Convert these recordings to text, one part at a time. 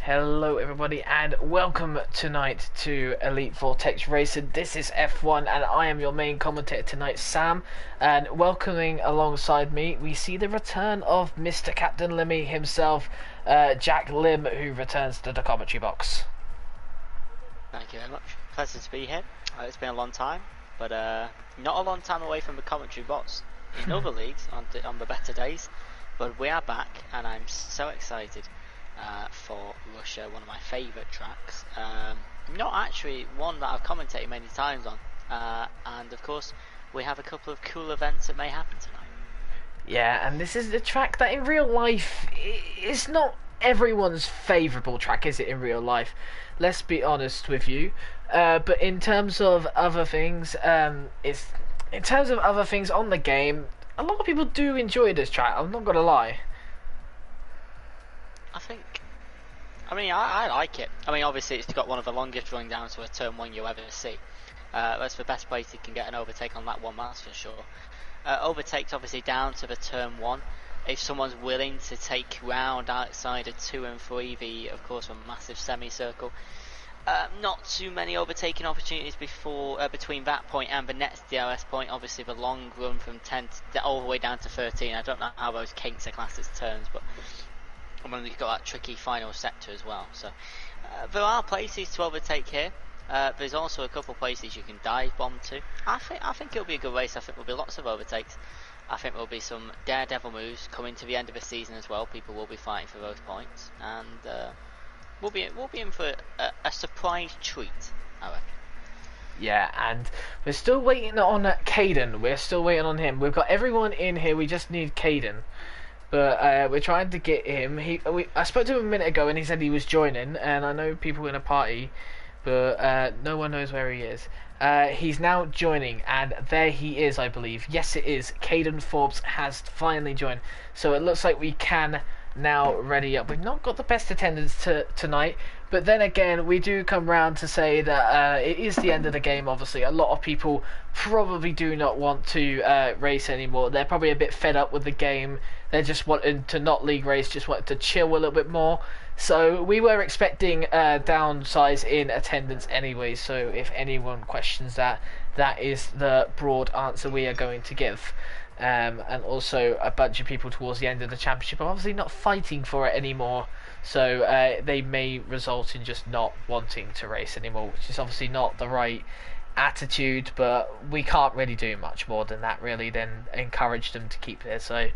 Hello everybody and welcome tonight to Elite Vortex Racing. This is F1 and I am your main commentator tonight, Sam. And welcoming alongside me, we see the return of Mr. Captain Limmy himself, Jack Lim, who returns to the commentary box. Thank you very much. Pleasure to be here. It's been a long time, but not a long time away from the commentary box in other leagues on the better days. But we are back and I'm so excited. For Russia, one of my favourite tracks. Not actually one that I've commentated many times on. And of course, we have a couple of cool events that may happen tonight. Yeah, and this is the track that in real life is not everyone's favourable track, is it, in real life? Let's be honest with you. But in terms of other things, on the game, a lot of people do enjoy this track, I'm not going to lie. I like it. I mean, obviously it's got one of the longest run downs to a turn one you'll ever see. That's the best place you can get an overtake on that one, that's for sure. Overtakes obviously down to the turn one. If someone's willing to take round outside of 2 and 3, of course, a massive semicircle. Not too many overtaking opportunities between that point and the next DRS point. Obviously, the long run from 10 all the way down to 13. I don't know how those kinks are classed as turns, but you've got that tricky final sector as well. So there are places to overtake here. There's also a couple of places you can dive bomb to. I think it'll be a good race. I think there'll be lots of overtakes. I think there'll be some daredevil moves coming to the end of the season as well. People will be fighting for those points, and we'll be in for a surprise treat, I reckon. Yeah, and we're still waiting on Caden. We're still waiting on him. We've got everyone in here. We just need Caden. But we're trying to get him. I spoke to him a minute ago and he said he was joining, and I know people in a party, but no one knows where he is. He's now joining, and there he is, I believe. Yes, it is. Caden Forbes has finally joined. So it looks like we can now ready up. We've not got the best attendance tonight, but then again, we do come round to say that it is the end of the game, obviously. A lot of people probably do not want to race anymore. They're probably a bit fed up with the game. They're just wanting to not league race, just wanting to chill a little bit more. So we were expecting downsize in attendance anyway, so if anyone questions that, that is the broad answer we are going to give. And also a bunch of people towards the end of the championship are obviously not fighting for it anymore, so they may result in just not wanting to race anymore, which is obviously not the right attitude, but we can't really do much more than that really than encourage them to keep there. So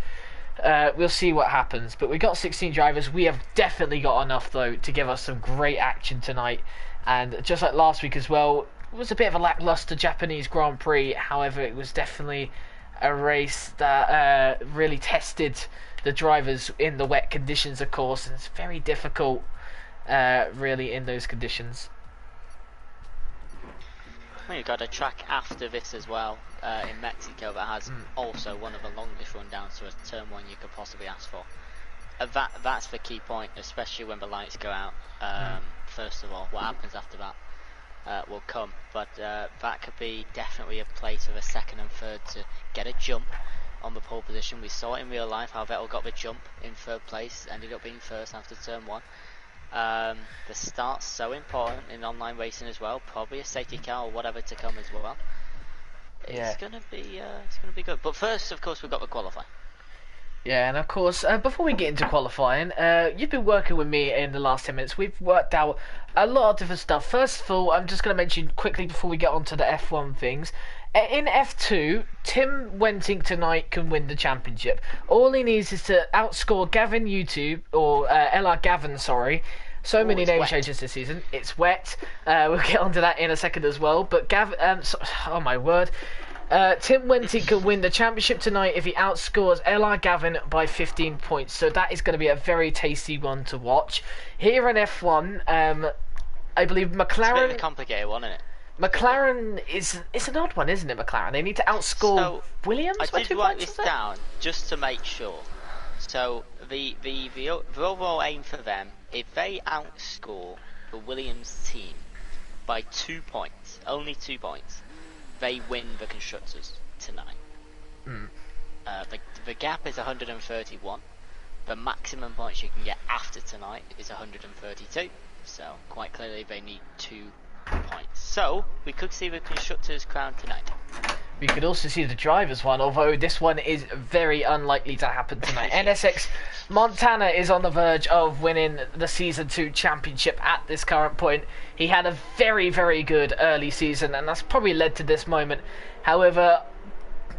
we'll see what happens, but we've got 16 drivers. We have definitely got enough though to give us some great action tonight, and just like last week as well, it was a bit of a lackluster Japanese Grand Prix. However, it was definitely a race that really tested the drivers in the wet conditions, of course, and it's very difficult really in those conditions. We've got a track after this as well in Mexico that has also one of the longest rundowns to a turn one you could possibly ask for. That's the key point, especially when the lights go out. First of all, what happens after that will come, but that could be definitely a place for the second and third to get a jump on the pole position. We saw it in real life how Vettel got the jump in third place, ended up being first after turn one. The start's so important in online racing as well. Probably a safety car or whatever to come as well. It's gonna be good. But first, of course, we've got the qualifying. Yeah, and of course, before we get into qualifying, you've been working with me in the last 10 minutes. We've worked out a lot of different stuff. First of all, I'm just going to mention quickly before we get on to the F1 things. In F2, Tim Wenting tonight can win the championship. All he needs is to outscore Gavin YouTube, or LR Gavin, sorry. So many name changes this season. It's wet. We'll get onto that in a second as well. But oh my word. Tim Wenting can win the championship tonight if he outscores LR Gavin by 15 points. So that is going to be a very tasty one to watch. Here in F1, I believe McLaren... It's a bit of a complicated one, isn't it? McLaren it's an odd one, isn't it, McLaren? They need to outscore Williams by 2 points. I did write this down just to make sure. So the overall aim for them, if they outscore the Williams team by 2 points, only 2 points, they win the constructors tonight. The gap is 131. the maximum points you can get after tonight is 132. So quite clearly they need 2 points. So we could see the constructors' crown tonight. We could also see the drivers one, although this one is very unlikely to happen tonight. NSX Montana is on the verge of winning the Season 2 championship at this current point. He had a very, very good early season, and that's probably led to this moment. However,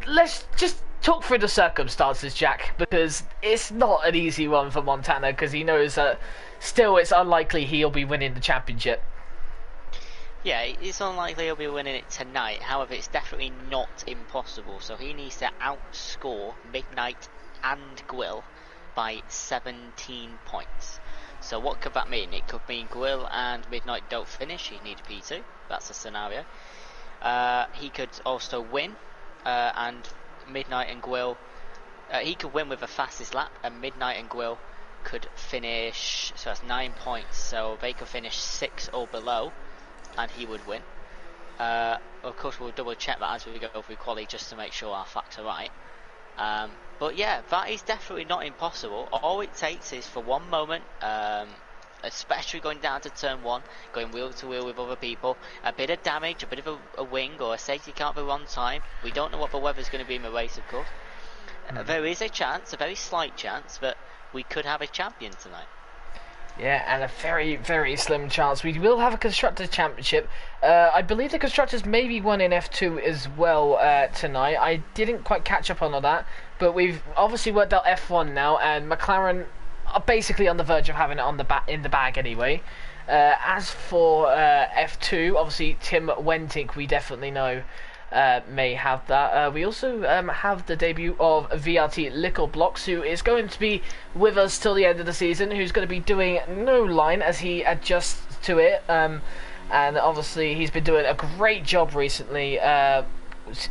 let's just talk through the circumstances, Jack, because it's not an easy one for Montana, because he knows that still it's unlikely he'll be winning the championship. Yeah, it's unlikely he'll be winning it tonight. However, it's definitely not impossible. So he needs to outscore Midnight and Gwill by 17 points. So what could that mean? It could mean Gwill and Midnight don't finish. He needs P2. That's a scenario. He could also win, and Midnight and Gwill. He could win with the fastest lap, and Midnight and Gwill could finish. So that's 9 points. So they could finish 6 or below, and he would win. Of course, we'll double check that as we go through quali just to make sure our facts are right. But yeah, that is definitely not impossible. All it takes is for one moment, especially going down to turn 1, going wheel to wheel with other people, a bit of damage, a bit of a wing or a safety car for one time. We don't know what the weather's going to be in the race, of course. There is a chance, a very slight chance, that we could have a champion tonight. Yeah, and a very, very slim chance. We will have a Constructors' Championship. I believe the Constructors may be one in F2 as well tonight. I didn't quite catch up on all that, but we've obviously worked out F1 now, and McLaren are basically on the verge of having it on in the bag anyway. As for F2, obviously Tim Wentink, we definitely know may have that. We also have the debut of VRT Lickle Blocks, who is going to be with us till the end of the season, who's going to be doing no line as he adjusts to it, and obviously he's been doing a great job recently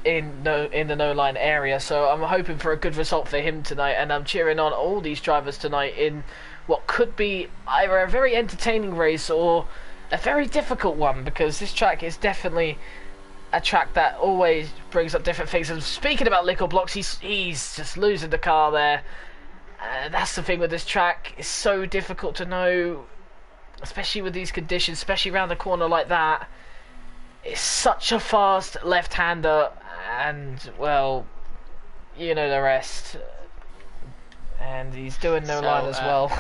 in the no line area, so I'm hoping for a good result for him tonight, and I'm cheering on all these drivers tonight in what could be either a very entertaining race or a very difficult one, because this track is definitely a track that always brings up different things. And speaking about Lickle Blocks, he's just losing the car there. That's the thing with this track. It's so difficult to know, especially with these conditions, especially around the corner like that. It's such a fast left-hander, and well, you know the rest. And he's doing no line as well.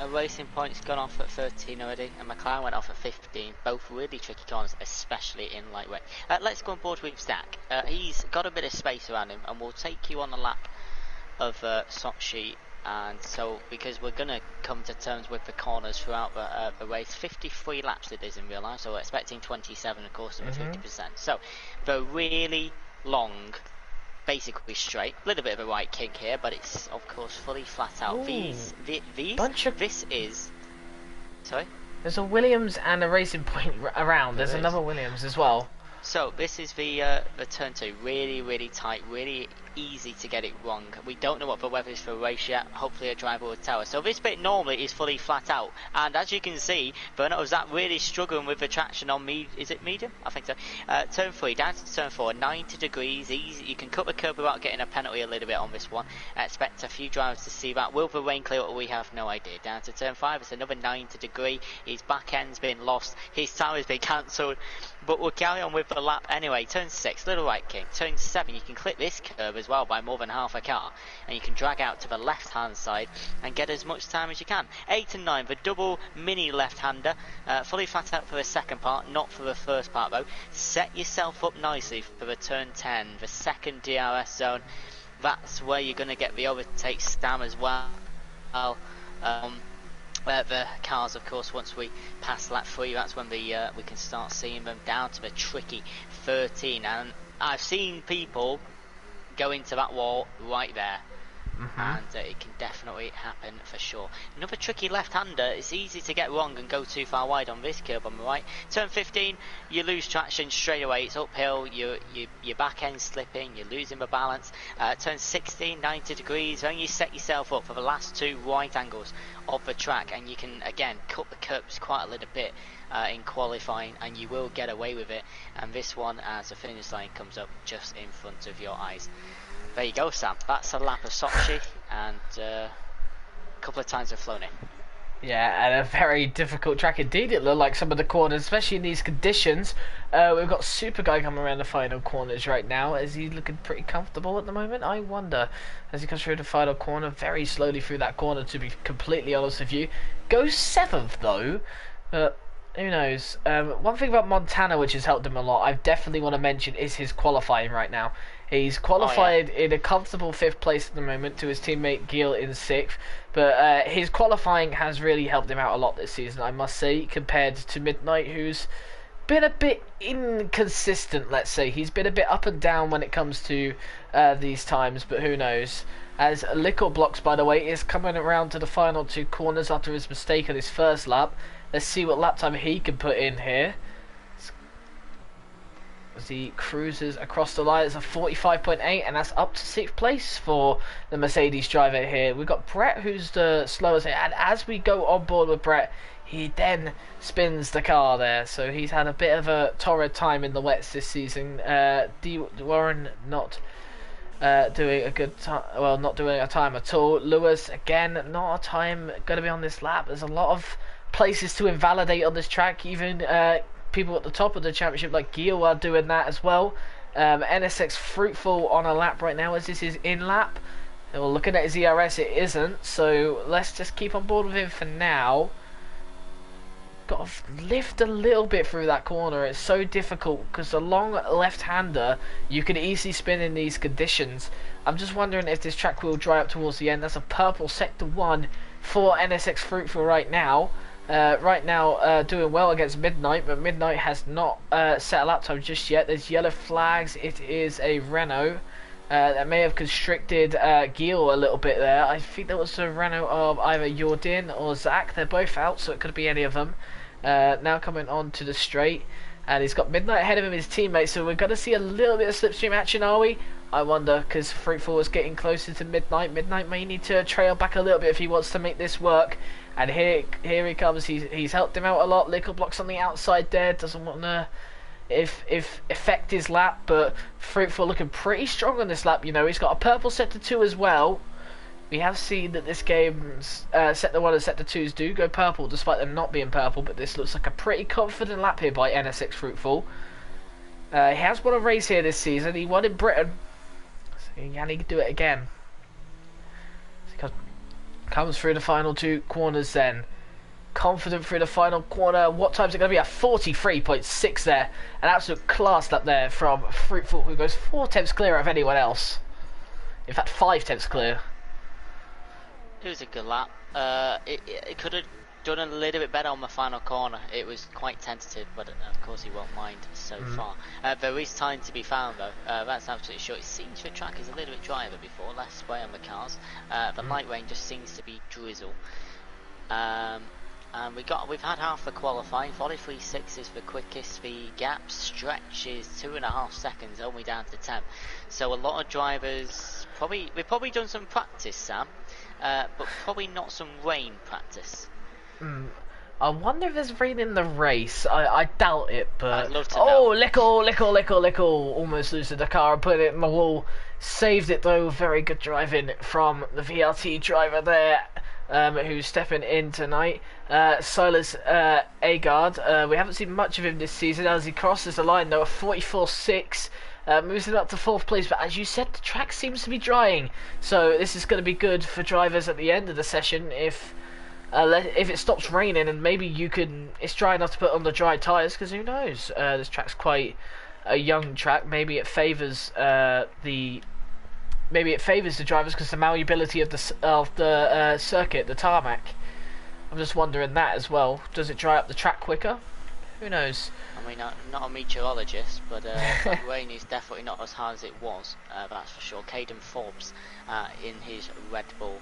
Racing Point's gone off at 13 already, and McLaren went off at 15. Both really tricky corners, especially in lightweight. Let's go on board with Stack. He's got a bit of space around him, and we'll take you on the lap of Sochi. And so, because we're going to come to terms with the corners throughout the race, 53 laps it is in real life, so we're expecting 27, of course, of 50%. So, they're really long, basically straight. A little bit of a right kink here, but it's of course fully flat out. Ooh. This is. Sorry. There's a Williams and a Racing Point around. There's another Williams as well. So this is the turn 2. Really, really tight. Really easy to get it wrong. We don't know what the weather is for a race yet. Hopefully a driver will tell us. So this bit normally is fully flat out, and as you can see, Bernardo Zak really struggling with the traction on me. Is it medium? I think so. Turn 3 down to turn 4, 90 degrees. Easy. You can cut the curb without getting a penalty a little bit on this one. I expect a few drivers to see that. Will the rain clear? We have no idea. Down to turn 5, it's another 90 degree. His back end's been lost. His tyre has been cancelled. But we'll carry on with the lap anyway. Turn 6, little right kick. Turn 7, you can clip this curve as well by more than half a car, and you can drag out to the left hand side and get as much time as you can. 8 and 9, the double mini left hander, fully flat out for the second part, not for the first part though. Set yourself up nicely for the turn 10, the second DRS zone. That's where you're going to get the overtake stam as well. The cars, of course, once we pass lap 3, that's when we can start seeing them down to the tricky 13. And I've seen people go into that wall right there, and it can definitely happen for sure. Another tricky left-hander. It's easy to get wrong and go too far wide on this curve on the right. Turn 15, you lose traction straight away. It's uphill. Your back end slipping. You're losing the balance. Turn 16, 90 degrees. Then you set yourself up for the last 2 right angles of the track, and you can again cut the curbs quite a little bit in qualifying, and you will get away with it. And this one, as the finish line comes up just in front of your eyes. There you go, Sam. That's a lap of Sochi, and couple of times have flown in. Yeah, and a very difficult track indeed. It looked like some of the corners, especially in these conditions. We've got Super Guy coming around the final corners right now. Is he looking pretty comfortable at the moment? I wonder. As he comes through the final corner, very slowly through that corner, to be completely honest with you. Goes 7th though, but who knows? One thing about Montana which has helped him a lot, I definitely want to mention, is his qualifying right now. He's qualified in a comfortable 5th place at the moment to his teammate Gil in 6th, but his qualifying has really helped him out a lot this season, I must say, compared to Midnight, who's been a bit inconsistent, let's say. He's been a bit up and down when it comes to these times, but who knows. As Lickle Blocks, by the way, is coming around to the final 2 corners after his mistake on his first lap. Let's see what lap time he can put in here. As he cruises across the line, it's a 45.8, and that's up to 6th place for the Mercedes driver here. We've got Brett, who's the slowest, and as we go on board with Brett, he then spins the car there. So he's had a bit of a torrid time in the wets this season. Warren not doing a good time, well, not doing a time at all. Lewis, again, not a time going to be on this lap. There's a lot of places to invalidate on this track, even people at the top of the championship like Gil are doing that as well. NSX Fruitful on a lap right now, as this is in lap. Well, looking at his ERS, it isn't, so let's just keep on board with him for now. Got to lift a little bit through that corner. It's so difficult because the long left-hander you can easily spin in these conditions. I'm just wondering if this track will dry up towards the end. That's a purple sector 1 for NSX Fruitful right now. Doing well against Midnight, but Midnight has not set a lap time just yet. There's yellow flags. It is a Renault that may have constricted Gil a little bit there. I think that was the Renault of either Jordan or Zach. They're both out, so it could be any of them. Now coming on to the straight, and he's got Midnight ahead of him, his teammate, so we're going to see a little bit of slipstream action, are we? I wonder, because Fruitful is getting closer to Midnight. Midnight may need to trail back a little bit if he wants to make this work. And here he comes. He's helped him out a lot. Lickle Blocks on the outside there. Doesn't want to affect his lap, but Fruitful looking pretty strong on this lap. You know, he's got a purple sector 2 as well. We have seen that this game's sector 1 and sector 2s do go purple, despite them not being purple. But this looks like a pretty confident lap here by NSX Fruitful. He has won a race here this season. He won in Britain. So can he do it again? Comes through the final 2 corners then. Confident through the final corner. What time's it going to be? A 43.6 there. An absolute class lap there from Fruitful, who goes 4 tenths clear of anyone else. In fact, 5 tenths clear. It was a good lap. It could have done a little bit better on the final corner. It was quite tentative, but of course he won't mind so far. There is time to be found though. That's absolutely sure. It seems the track is a little bit drier than before, less spray on the cars. The light rain just seems to be drizzle. And we've had half the qualifying. 43.6 is the quickest. The gap stretch is 2.5 seconds, only down to 10. So a lot of drivers we've probably done some practice, Sam, but probably not some rain practice. I wonder if there's rain in the race. I doubt it, but I'd love to know. Lickle, almost losing the car and put it in the wall. Saved it though. Very good driving from the VRT driver there, who's stepping in tonight. Silas Agard. We haven't seen much of him this season as he crosses the line though. A 44.6. Moves it up to 4th place, but as you said, the track seems to be drying, so this is going to be good for drivers at the end of the session if it stops raining and maybe it's dry enough to put on the dry tyres, because who knows, this track's quite a young track. Maybe it favours the drivers because the malleability of the circuit, the tarmac. I'm just wondering that as well. Does it dry up the track quicker? Who knows? I mean, not a meteorologist, but the rain is definitely not as hard as it was, that's for sure. Caden Forbes in his Red Bull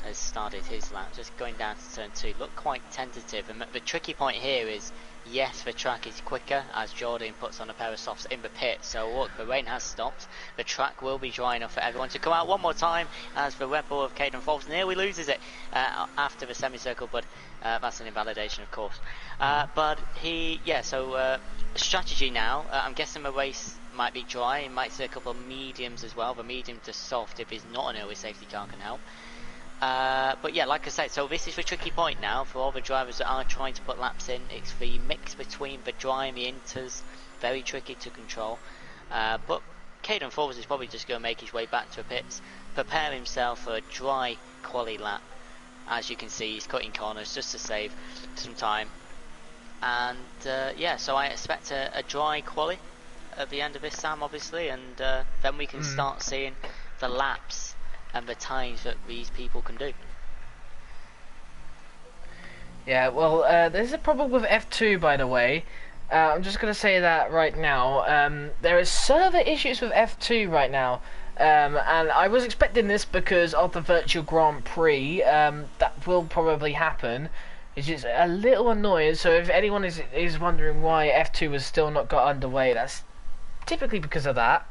has started his lap, just going down to turn 2. Look quite tentative, and the tricky point here is, yes, the track is quicker as Jordan puts on a pair of softs in the pit. So look, the rain has stopped. The track will be dry enough for everyone to come out one more time as the Red Bull of Caden Forbes nearly loses it after the semicircle, but that's an invalidation, of course. But strategy now. I'm guessing the race might be dry. He might see a couple of mediums as well. The medium to soft, if he's not an early safety car, can help. But yeah, like I said, so this is the tricky point now for all the drivers that are trying to put laps in. It's the mix between the dry and the inters, very tricky to control. But Caden Forbes is probably just going to make his way back to the pits, prepare himself for a dry quali lap. As you can see, he's cutting corners just to save some time. And yeah, so I expect a dry quali at the end of this, Sam, obviously, and then we can start seeing the laps and the times that these people can do. Yeah, well, there's a problem with F2, by the way. I'm just going to say that right now. There is server issues with F2 right now. And I was expecting this because of the Virtual Grand Prix. That will probably happen. It's just a little annoying. So if anyone is wondering why F2 has still not got underway, that's typically because of that.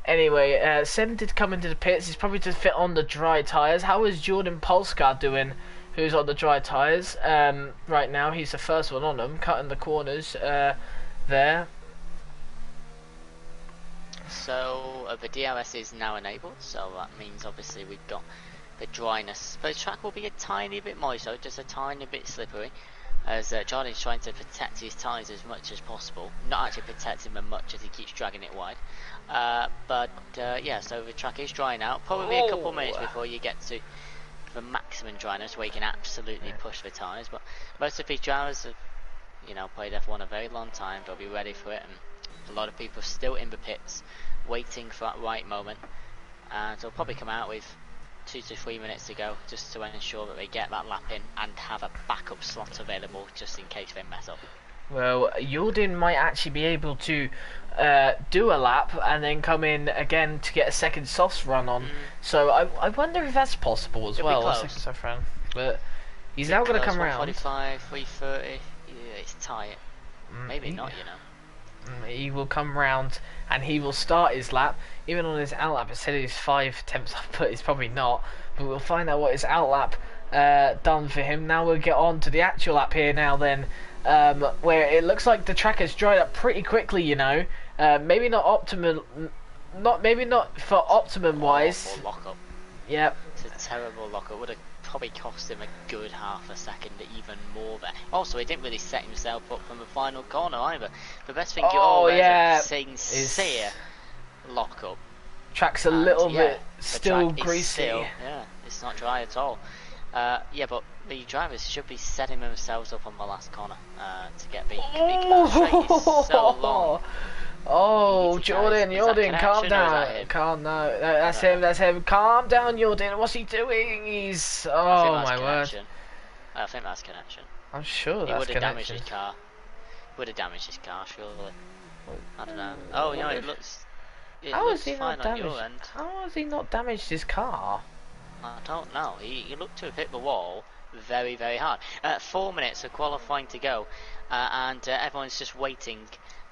Anyway, Seb did come into the pits. He's probably to fit on the dry tyres. How is Jordan Polskar doing? Who's on the dry tyres right now? He's the first one on them, cutting the corners there. So the DRS is now enabled, so that means obviously we've got the dryness. But the track will be a tiny bit moist, so just a tiny bit slippery, as Jordan's trying to protect his tyres as much as possible. Not actually protecting them much as he keeps dragging it wide. But yeah, so the track is drying out. Probably a couple minutes before you get to the maximum dryness where you can absolutely push the tyres. But most of these drivers have, you know, played F1 a very long time. They'll be ready for it, and a lot of people still in the pits waiting for that right moment, and they'll probably come out with 2 to 3 minutes to go just to ensure that they get that lap in and have a backup slot available just in case they mess up. Well, Jordan might actually be able to do a lap and then come in again to get a second softs run on. So I wonder if that's possible as well. Second soft run, but he's now going to come around. 145, 330. Yeah, it's tight. Maybe not, you know. He will come round and he will start his lap. Even on his out lap, it said he's 5 attempts up, but it's probably not. But we'll find out what his out lap done for him. Now we'll get on to the actual lap here. Now then, where it looks like the track has dried up pretty quickly. You know, maybe not optimum, maybe not for optimum wise. Lockup. Yep. It's a terrible lockup. Would have probably cost him a good half a second, even more there. Also, he didn't really set himself up from the final corner either. The best thing is sincere lockup. Track's a little bit still greasy. Still, it's not dry at all. Yeah, but the drivers should be setting themselves up on the last corner to get the straight is so long. Oh, Jordan, calm down. That's him. Calm down, Jordan. What's he doing? He's... Oh, my word. I think that's connection. I'm sure that's connection. He would have damaged his car. Surely. I don't know. Oh, you know, it looks... How has he not damaged his car? I don't know. He looked to have hit the wall very, very hard. 4 minutes of qualifying to go, and everyone's just waiting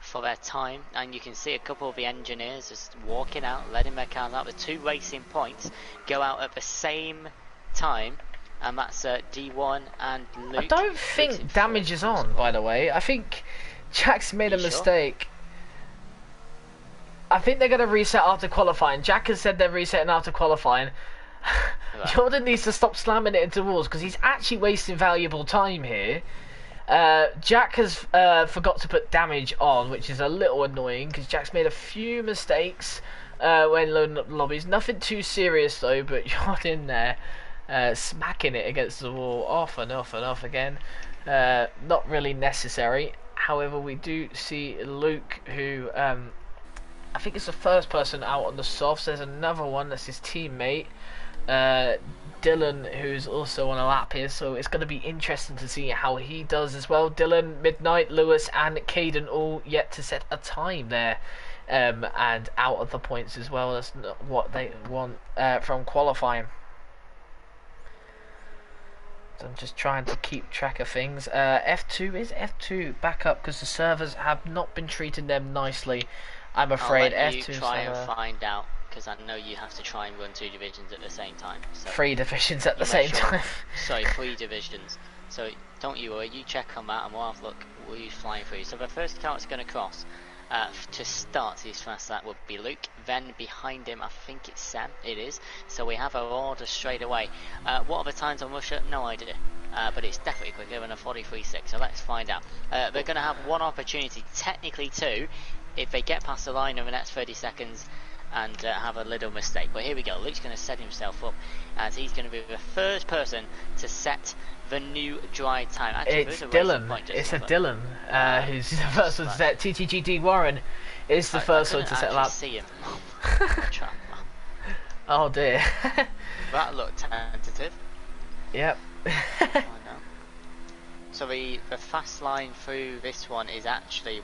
for their time, and you can see a couple of the engineers just walking out, letting their cars out. The 2 racing points go out at the same time, and that's D1 and Luke. I don't think damage is on, by the way. I think Jack's made a mistake. I think they're going to reset after qualifying. Jack has said they're resetting after qualifying. Right. Jordan needs to stop slamming it into walls because he's actually wasting valuable time here. Jack has forgot to put damage on, which is a little annoying because Jack's made a few mistakes when loading up lobbies. Nothing too serious though, but Jordan there smacking it against the wall off and off again. Not really necessary. However, we do see Luke, who I think is the first person out on the softs. There's another one that's his teammate, Dylan, who's also on a lap here, so it's going to be interesting to see how he does as well. Dylan, Midnight, Lewis and Caden all yet to set a time there, and out of the points as well. That's not what they want from qualifying. So I'm just trying to keep track of things. F2 back up because the servers have not been treating them nicely, I'm afraid. I'll let you try and find out, because I know you have to try and run 2 divisions at the same time. So 3 divisions at the same time. Sorry, 3 divisions. So don't you worry, you check on that and we'll have a look who's flying through. So the first car that's going to cross To start his fast lap would be Luke, then behind him I think it's Sam, it is, so we have our order straight away. What are the times on Russia? No idea, but it's definitely quicker than a 43.6, so let's find out. They're going to have one opportunity, technically two, if they get past the line in the next 30 seconds and have a little mistake. But here we go, Luke's going to set himself up as he's going to be the first person to set the new dry time. Actually, it's Dylan. It's a Dylan who's the first one to set. TTGD Warren is the first one to set lap. See him. Oh dear. That looked tentative. Yep. Oh, no. So the fast line through this one is actually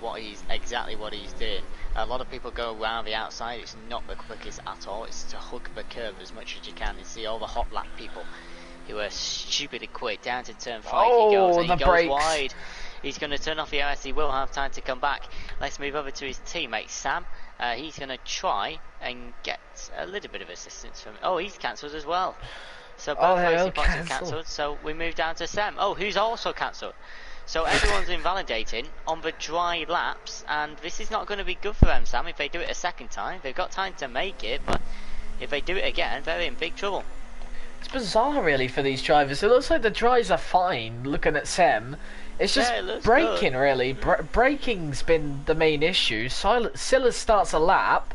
exactly what he's doing. A lot of people go around the outside. It's not the quickest at all. It's to hug the curve as much as you can and see all the hot lap people who are stupidly quick. Down to turn 5 he goes, and he goes brakes. wide. He's going to turn off the IS. He will have time to come back. Let's move over to his teammate Sam. He's going to try and get a little bit of assistance from. Oh, he's cancelled as well. So both racing points are cancelled. So we move down to Sam. Oh, who's also cancelled. So everyone's invalidating on the dry laps, and this is not going to be good for them, Sam. If they do it a second time, they've got time to make it, but if they do it again, they're in big trouble. It's bizarre, really, for these drivers. It looks like the dries are fine. Looking at Sem, it's just braking, really. Braking's been the main issue. Silas starts a lap,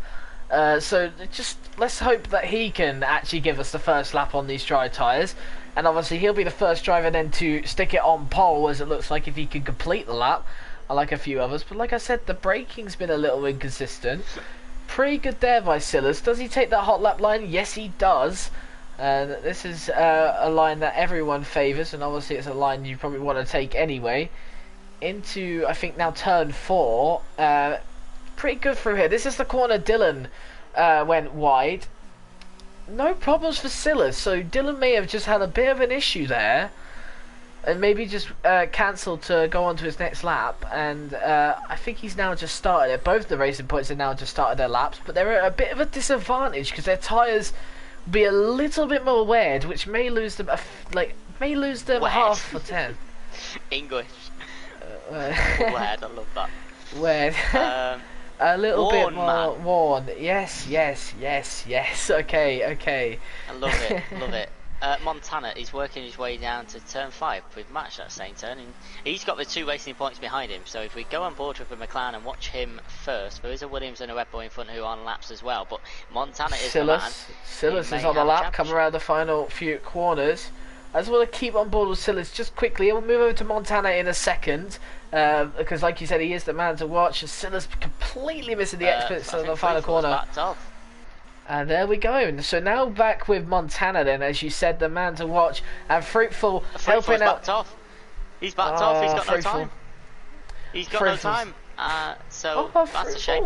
so just let's hope that he can actually give us the first lap on these dry tyres. And obviously he'll be the first driver then to stick it on pole, as it looks like, if he can complete the lap, unlike a few others. But like I said, the braking's been a little inconsistent. Pretty good there by Silas. Does he take that hot lap line? Yes, he does. This is a line that everyone favours, and obviously it's a line you probably want to take anyway. Into, I think, now turn 4. Pretty good through here. This is the corner Dylan went wide. No problems for Silas, so Dylan may have just had a bit of an issue there, and maybe just cancelled to go on to his next lap. And I think he's now just started it. Both the racing points have now just started their laps, but they're at a bit of a disadvantage because their tyres be a little bit more weird, which may lose them half a 10. English. Weird, I love that. Weird. A little bit more worn. Yes. Okay. I love it. Love it. Montana is working his way down to turn 5. We've matched that same turn, and he's got the 2 racing points behind him. So if we go on board with the McLaren and watch him first, there is a Williams and a Red Bull in front who are on laps as well. But Montana is the man. Silas is on the lap, coming around the final few corners. I just want to keep on board with Silas just quickly. We'll move over to Montana in a second, because like you said, he is the man to watch. Silas completely missing the exits of the final corner. And there we go. So now back with Montana then, as you said, the man to watch. And Fruitful helping out. Backed off. He's backed off. He's got no time. He's got no time. So that's a shame.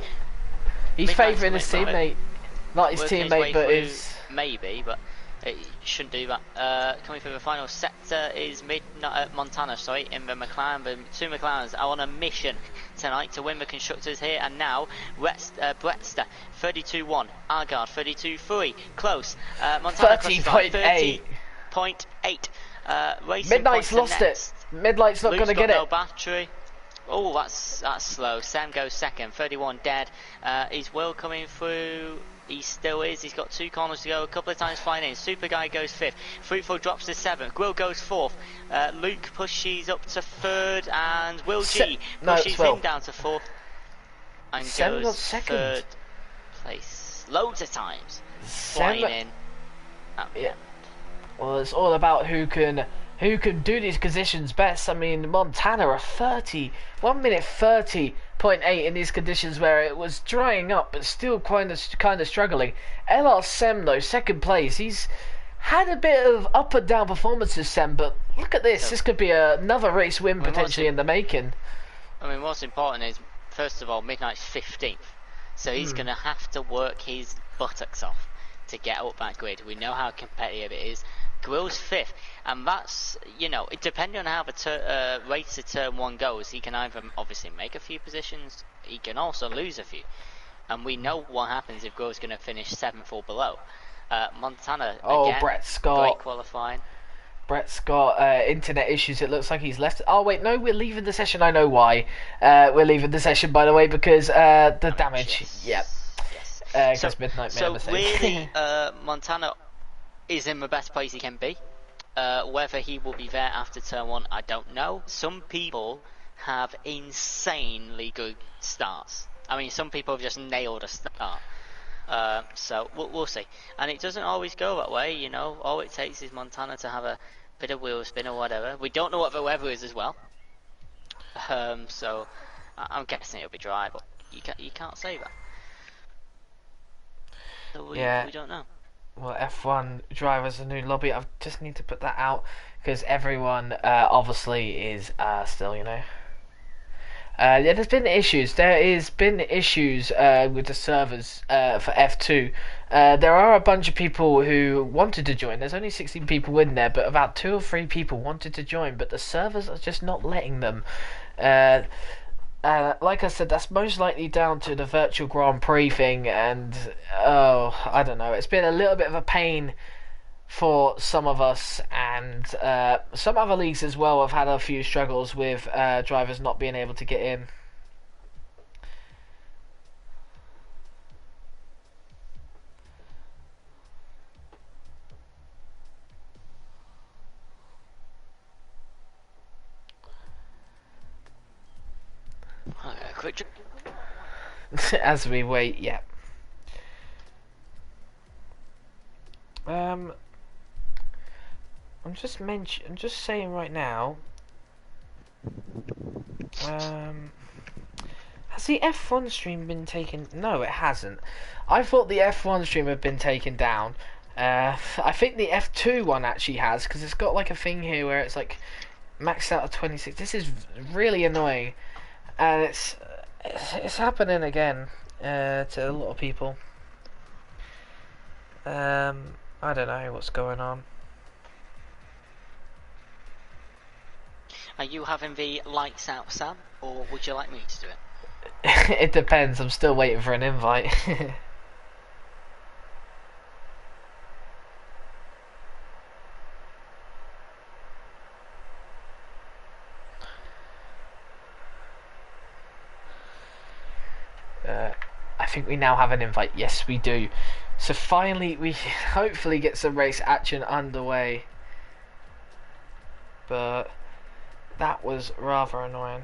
He's favouring his teammate. Not his teammate, but his... Maybe, but it shouldn't do that. Coming through the final sector is Montana, in the McLaren. The 2 McLarens are on a mission tonight to win the constructors here. And now Brettster 32.1, Argard 32.3, close. Montana 30.8. 30.8. Midnight's lost it. Midnight's not going to get it. No battery. Oh, that's slow. Sam goes second. 31 dead. Is Will coming through? He still is. He's got 2 corners to go. A couple of times flying in. Super Guy goes 5th. Fruitful drops to 7th. Will goes 4th. Luke pushes up to 3rd, and Will G pushes him down to 4th. And Sam goes second. 3rd place. Loads of times flying in. Yeah. Well, it's all about who can do these conditions best. I mean, Montana are 1 minute 30.8 in these conditions where it was drying up, but still kind of struggling. LR Sem though, second place. He's had a bit of up and down performances, Sem, but look at this. This could be another race win potentially in the making. I mean, what's important is, first of all, Midnight's 15th, so he's going to have to work his buttocks off to get up that grid. We know how competitive it is. Grill's 5th, and that's, depending on how the race to turn 1 goes, he can either obviously make a few positions, he can also lose a few, and we know what happens if Grill's going to finish 7th or below. Montana, again, Brett Scott, great qualifying. Brett's got internet issues. It looks like he's left. Oh wait, no, we're leaving the session. I know why. We're leaving the session, by the way, because the damage. Yep. Yes. Because Midnight made a So mistake. really, Montana is in the best place he can be. Whether he will be there after turn 1, I don't know. Some people have insanely good starts. I mean, some people have just nailed a start. So we'll see. And it doesn't always go that way, you know. All it takes is Montana to have a bit of wheel spin or whatever. We don't know what the weather is as well. So I'm guessing it'll be dry, but you can't say that. So we don't know. Well, F1 drivers a new lobby. I just need to put that out because everyone obviously is still, you know. Yeah, there's been issues. There has been issues with the servers for F2. There are a bunch of people who wanted to join. There's only 16 people in there, but about 2 or 3 people wanted to join, but the servers are just not letting them. Like I said, that's most likely down to the virtual Grand Prix thing, and I don't know. It's been a little bit of a pain for some of us, and some other leagues as well have had a few struggles with drivers not being able to get in. Okay, quick. As we wait, yeah. I'm just saying right now. Has the F1 stream been taken? No, it hasn't. I thought the F1 stream had been taken down. I think the F2 one actually has, because it's got like a thing here where it's like maxed out at 26. This is really annoying, and it's happening again to a lot of people. I don't know what's going on. Are you having the lights out, Sam, or would you like me to do it? It depends. I'm still waiting for an invite. I think we now have an invite. Yes, we do. So finally, we hopefully get some race action underway. But that was rather annoying.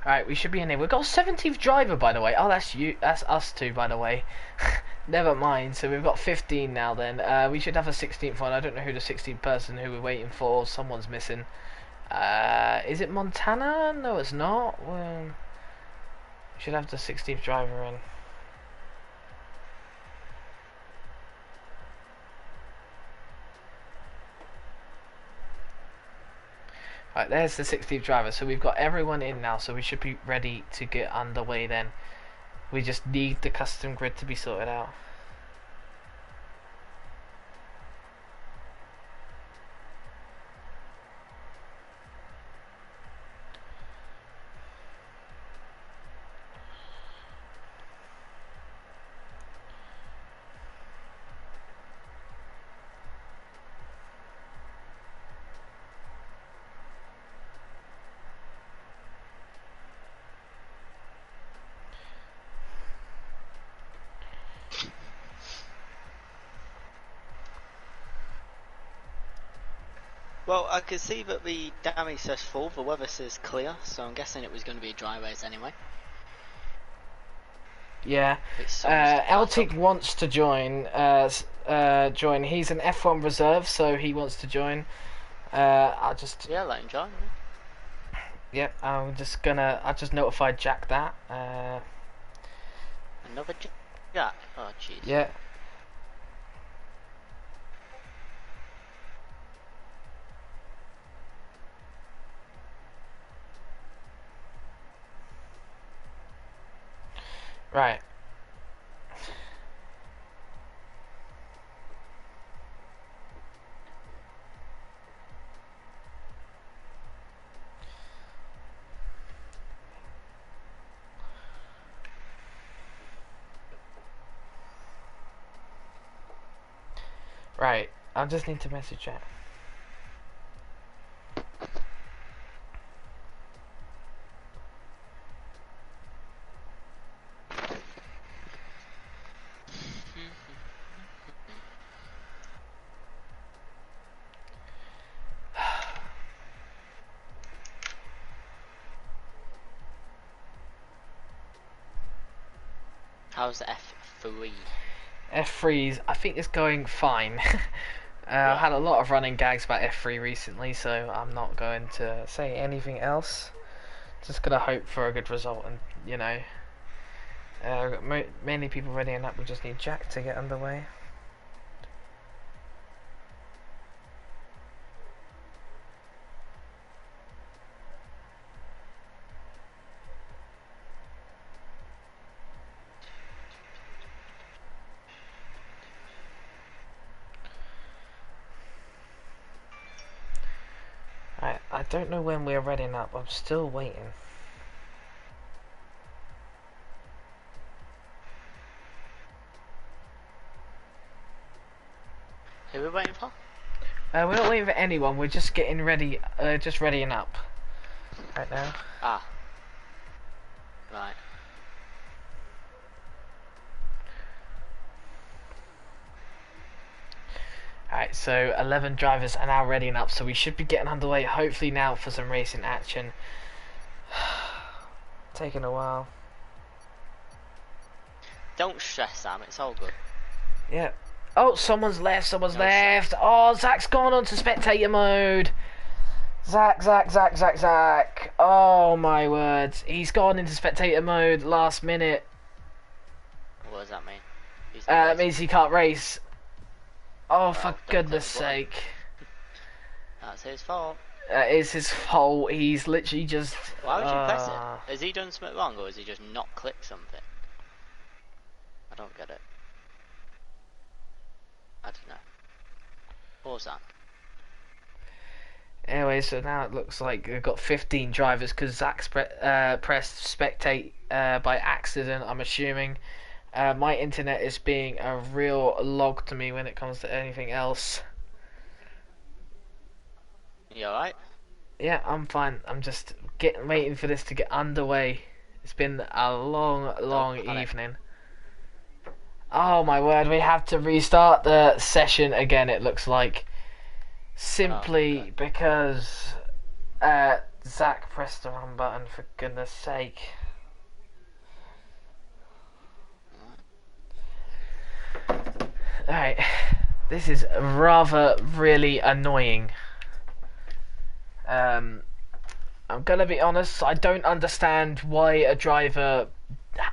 Alright, we should be in here. We've got a 17th driver, by the way. Oh, that's you. That's us two, by the way. Never mind. So we've got 15 now then. We should have a 16th one. I don't know who the 16th person who we're waiting for. Someone's missing. Is it Montana? No, it's not. We should have the 16th driver in. Right, there's the 16th driver. So we've got everyone in now, so we should be ready to get underway then. We just need the custom grid to be sorted out. Well, I can see that the damage says full, the weather says clear, so I'm guessing it was going to be a dry race anyway. Yeah, Eltic wants to join. Join. He's an F1 reserve, so he wants to join. I'll just, Yeah, let him join. yep, I'll just notify Jack that. Another Jack. Oh, jeez. Yeah. Right. Right. I just need to message Jack. How's F3? F3's, I think it's going fine. I've had a lot of running gags about F3 recently, so I'm not going to say anything else. Just gonna hope for a good result, and you know, mainly people readying up. We just need Jack to get underway. I don't know when we're readying up. I'm still waiting. Who are we waiting for? We're not waiting for anyone. We're just getting ready. Just readying up right now. Ah. Right. Alright, so 11 drivers are now readying up, so we should be getting underway hopefully now for some racing action. Taking a while. Don't stress, Sam. It's all good. Yeah. Oh, someone's left. Someone's No left. stress. Oh, Zach's gone on to spectator mode. Zach. Oh my words. He's gone into spectator mode last minute. What does that mean? It means he can't race. Oh, for don't goodness click the button. sake. That's his fault. It's his fault. He's literally just. Why would you press it? Has he done something wrong, or has he just not clicked something? I don't get it. I don't know. What was that? Anyway, so now it looks like we've got 15 drivers because Zach's pressed spectate by accident, I'm assuming. My internet is being a real log to me when it comes to anything else. You alright? Yeah, I'm fine. I'm just waiting for this to get underway. It's been a long evening. Oh my word, we have to restart the session again, it looks like. Simply because Zach pressed the wrong button, for goodness sake. Alright, this is rather really annoying. I'm gonna be honest, I don't understand why a driver,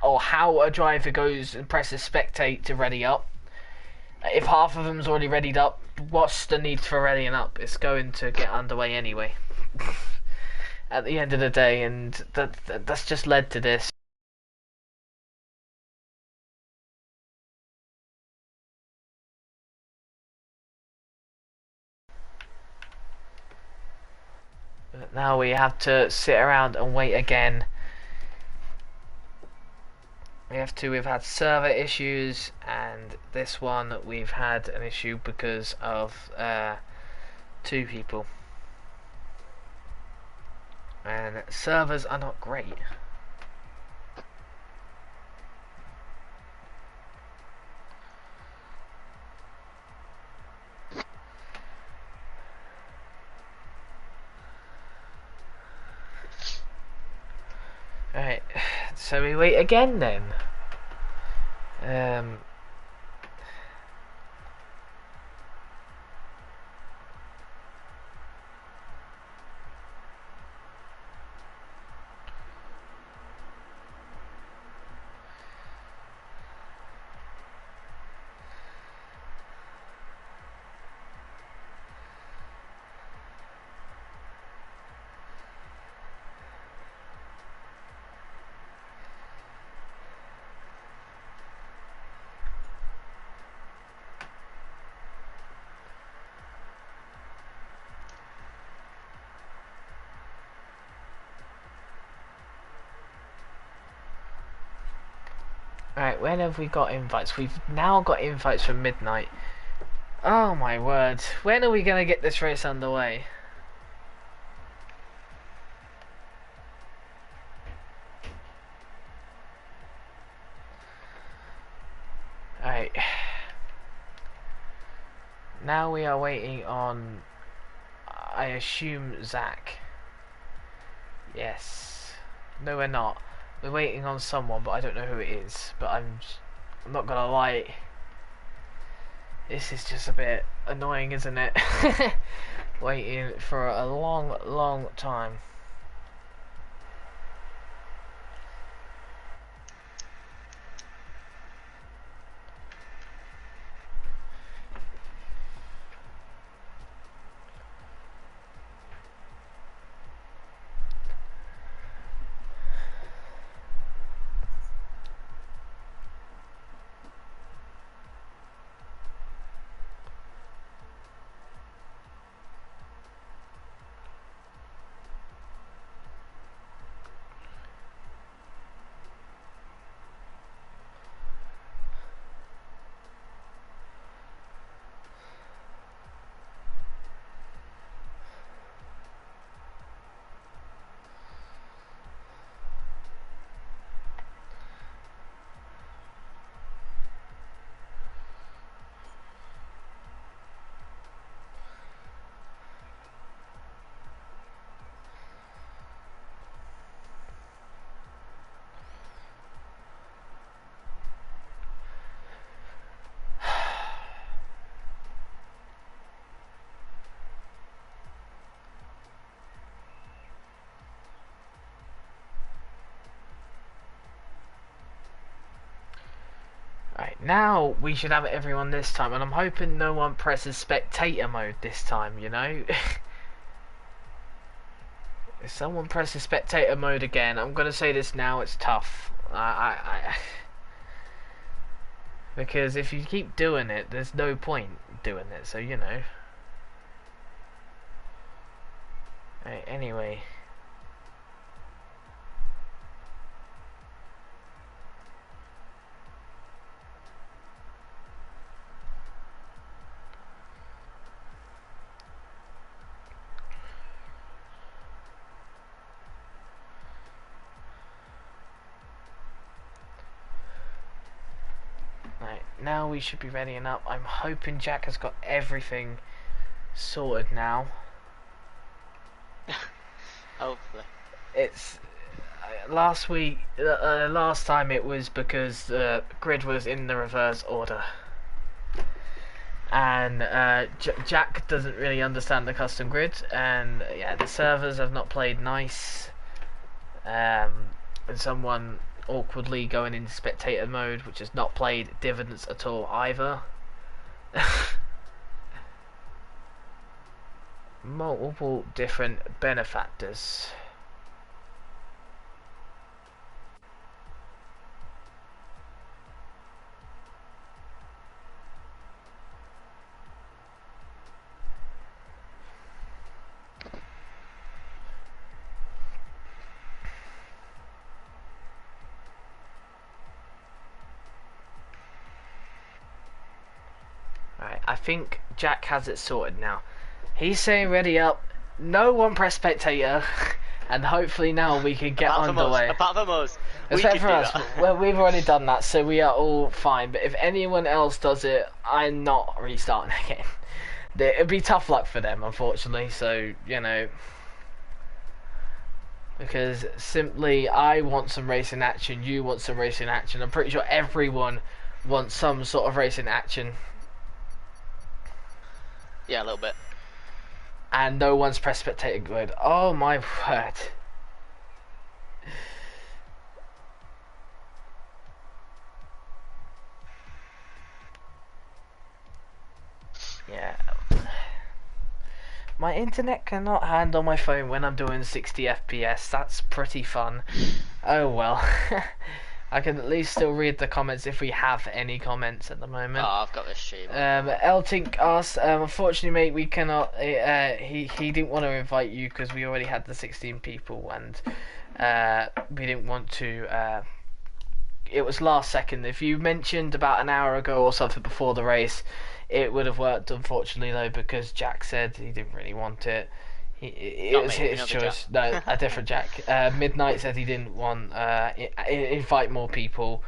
or how a driver goes and presses spectate to ready up. If half of them's already readied up, what's the need for readying up? It's going to get underway anyway. At the end of the day, and that's just led to this. But now we have to sit around and wait again. We've had server issues, and this one we've had an issue because of 2 people. And servers are not great. Right, so we wait again then. Alright, when have we got invites? We've now got invites for midnight. Oh my word. When are we going to get this race underway? Alright. Now we are waiting on, I assume, Zach. Yes. No, we're not. We're waiting on someone, but I don't know who it is. But I'm not gonna lie. This is just a bit annoying, isn't it? Waiting for a long, long time. Right, now we should have everyone this time, and I'm hoping no one presses spectator mode this time, you know? If someone presses spectator mode again, I'm gonna say this now, it's tough. Because if you keep doing it, there's no point doing it, so you know. Right, anyway. Right, now we should be readying up. I'm hoping Jack has got everything sorted now. Hopefully. It's last time it was because the grid was in the reverse order, and Jack doesn't really understand the custom grid, and yeah, the servers have not played nice, and someone awkwardly going into spectator mode, which has not played dividends at all either. Multiple different benefactors. Right, I think Jack has it sorted now. He's saying ready up, no one press spectator, and hopefully now we can get underway. Apart from us. Except for us, well, we've already done that, so we are all fine. But if anyone else does it, I'm not restarting again. It'd be tough luck for them, unfortunately. So you know, because simply I want some racing action, you want some racing action. I'm pretty sure everyone wants some sort of racing action. Yeah, a little bit. And no one's pressed spectator good. Oh my word. Yeah. My internet cannot handle my phone when I'm doing 60 FPS. That's pretty fun. Oh well. I can at least still read the comments if we have any comments at the moment. Oh, I've got this stream. Eltink asked, unfortunately, mate, we cannot. He didn't want to invite you because we already had the 16 people, and we didn't want to it was last second. If you mentioned about an hour ago or something before the race, it would have worked. Unfortunately, though, because Jack said he didn't really want it. It was his choice. No, a different Jack. Midnight said he didn't want invite more people,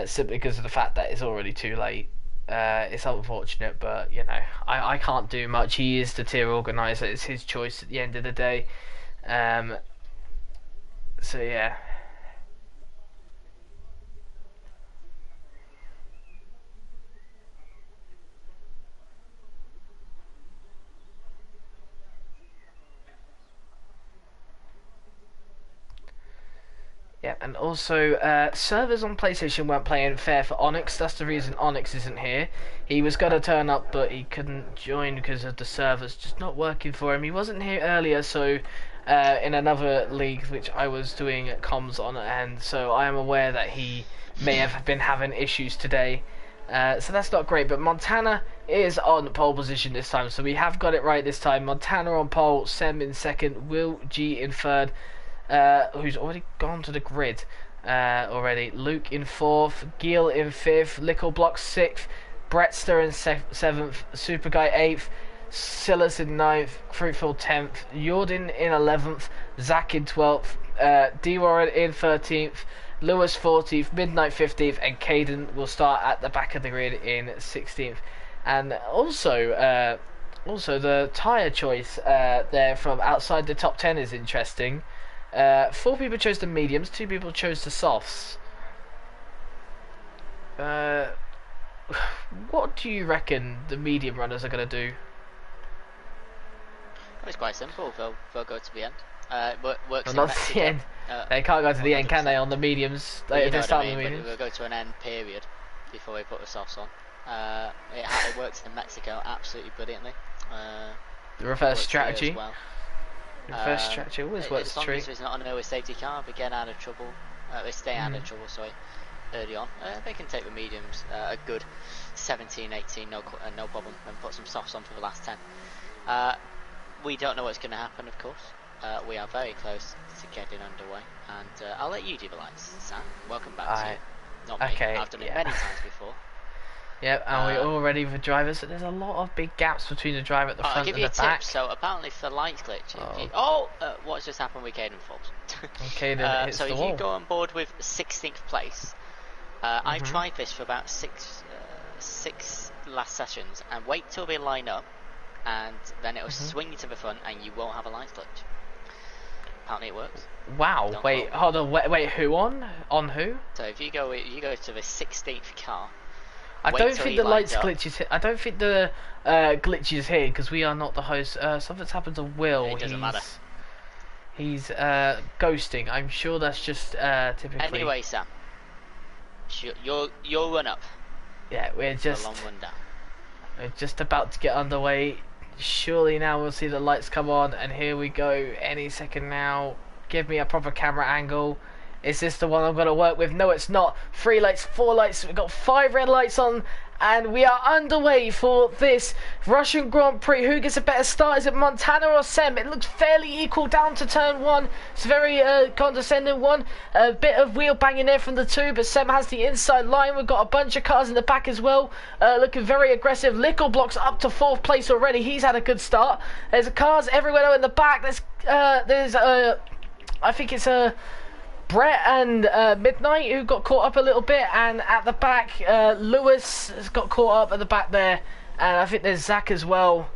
simply because of the fact that it's already too late. It's unfortunate, but you know, I can't do much. He is the tier organizer. It's his choice at the end of the day. So yeah. Yeah, and also servers on PlayStation weren't playing fair for Onyx. That's the reason Onyx isn't here. He was gonna turn up, but he couldn't join because of the servers just not working for him. He wasn't here earlier, so in another league which I was doing comms on, and so I am aware that he may have been having issues today. So that's not great, but Montana is on pole position this time, so we have got it right this time. Montana on pole, Sem in second, Will G in third. Who's already gone to the grid already. Luke in fourth, Gil in fifth, Lickleblock sixth, Brettster in seventh, Super Guy eighth, Silas in ninth, Fruitful 10th, Jordan in 11th, Zach in 12th, D-Warren in 13th, Lewis 14th, Midnight 15th, and Caden will start at the back of the grid in 16th. And also the tyre choice there from outside the top 10 is interesting. 4 people chose the mediums, 2 people chose the softs. What do you reckon the medium runners are going to do? It's quite simple. They'll go to the end. Works Not to the end. They can't go to the end, can they? On the mediums, if they start the mediums. We'll go to an end period before we put the softs on. It works in Mexico absolutely brilliantly. The reverse strategy. Well. Reverse strategy always works. As long as it's not on a safety car, they get out of trouble. They stay out of trouble. Sorry, early on, they can take the mediums a good 17, 18, no problem, and put some softs on for the last 10. We don't know what's going to happen, of course. We are very close to getting underway, and I'll let you do the lights, Sam. Welcome back to you. Not me. Okay, I've done it many times before. Yep, and we're all ready for drivers. So there's a lot of big gaps between the driver at the front and the back. I'll give you a tip. So apparently for the lights glitch, what's just happened with Caden Falls? Caden hits so the if wall. you go on board with 16th place, I've tried this for about six last sessions, and wait till they line up, and then it'll swing you to the front, and you won't have a lights glitch. Apparently it works. Wow! Wait, hold on. Wait, who on? On who? So if you go to the 16th car. I don't think the lights glitch is here. I don't think the glitch is here because we are not the host. Something's happened to Will. It doesn't matter. He's ghosting. I'm sure that's just typically. Anyway, Sam, your run up. Yeah, we're just. A long run down. We're just about to get underway. Surely now we'll see the lights come on, and here we go. Any second now. Give me a proper camera angle. Is this the one I'm going to work with? No, it's not. 3 lights, 4 lights. We've got 5 red lights on. And we are underway for this Russian Grand Prix. Who gets a better start? Is it Montana or Sem? It looks fairly equal down to turn 1. It's a very condescending one. A bit of wheel banging there from the 2. But Sem has the inside line. We've got a bunch of cars in the back as well. Looking very aggressive. Lickleblock's up to 4th place already. He's had a good start. There's cars everywhere in the back. There's I think it's a... Brett and Midnight who got caught up a little bit, and at the back Lewis has got caught up at the back there, and I think there's Zach as well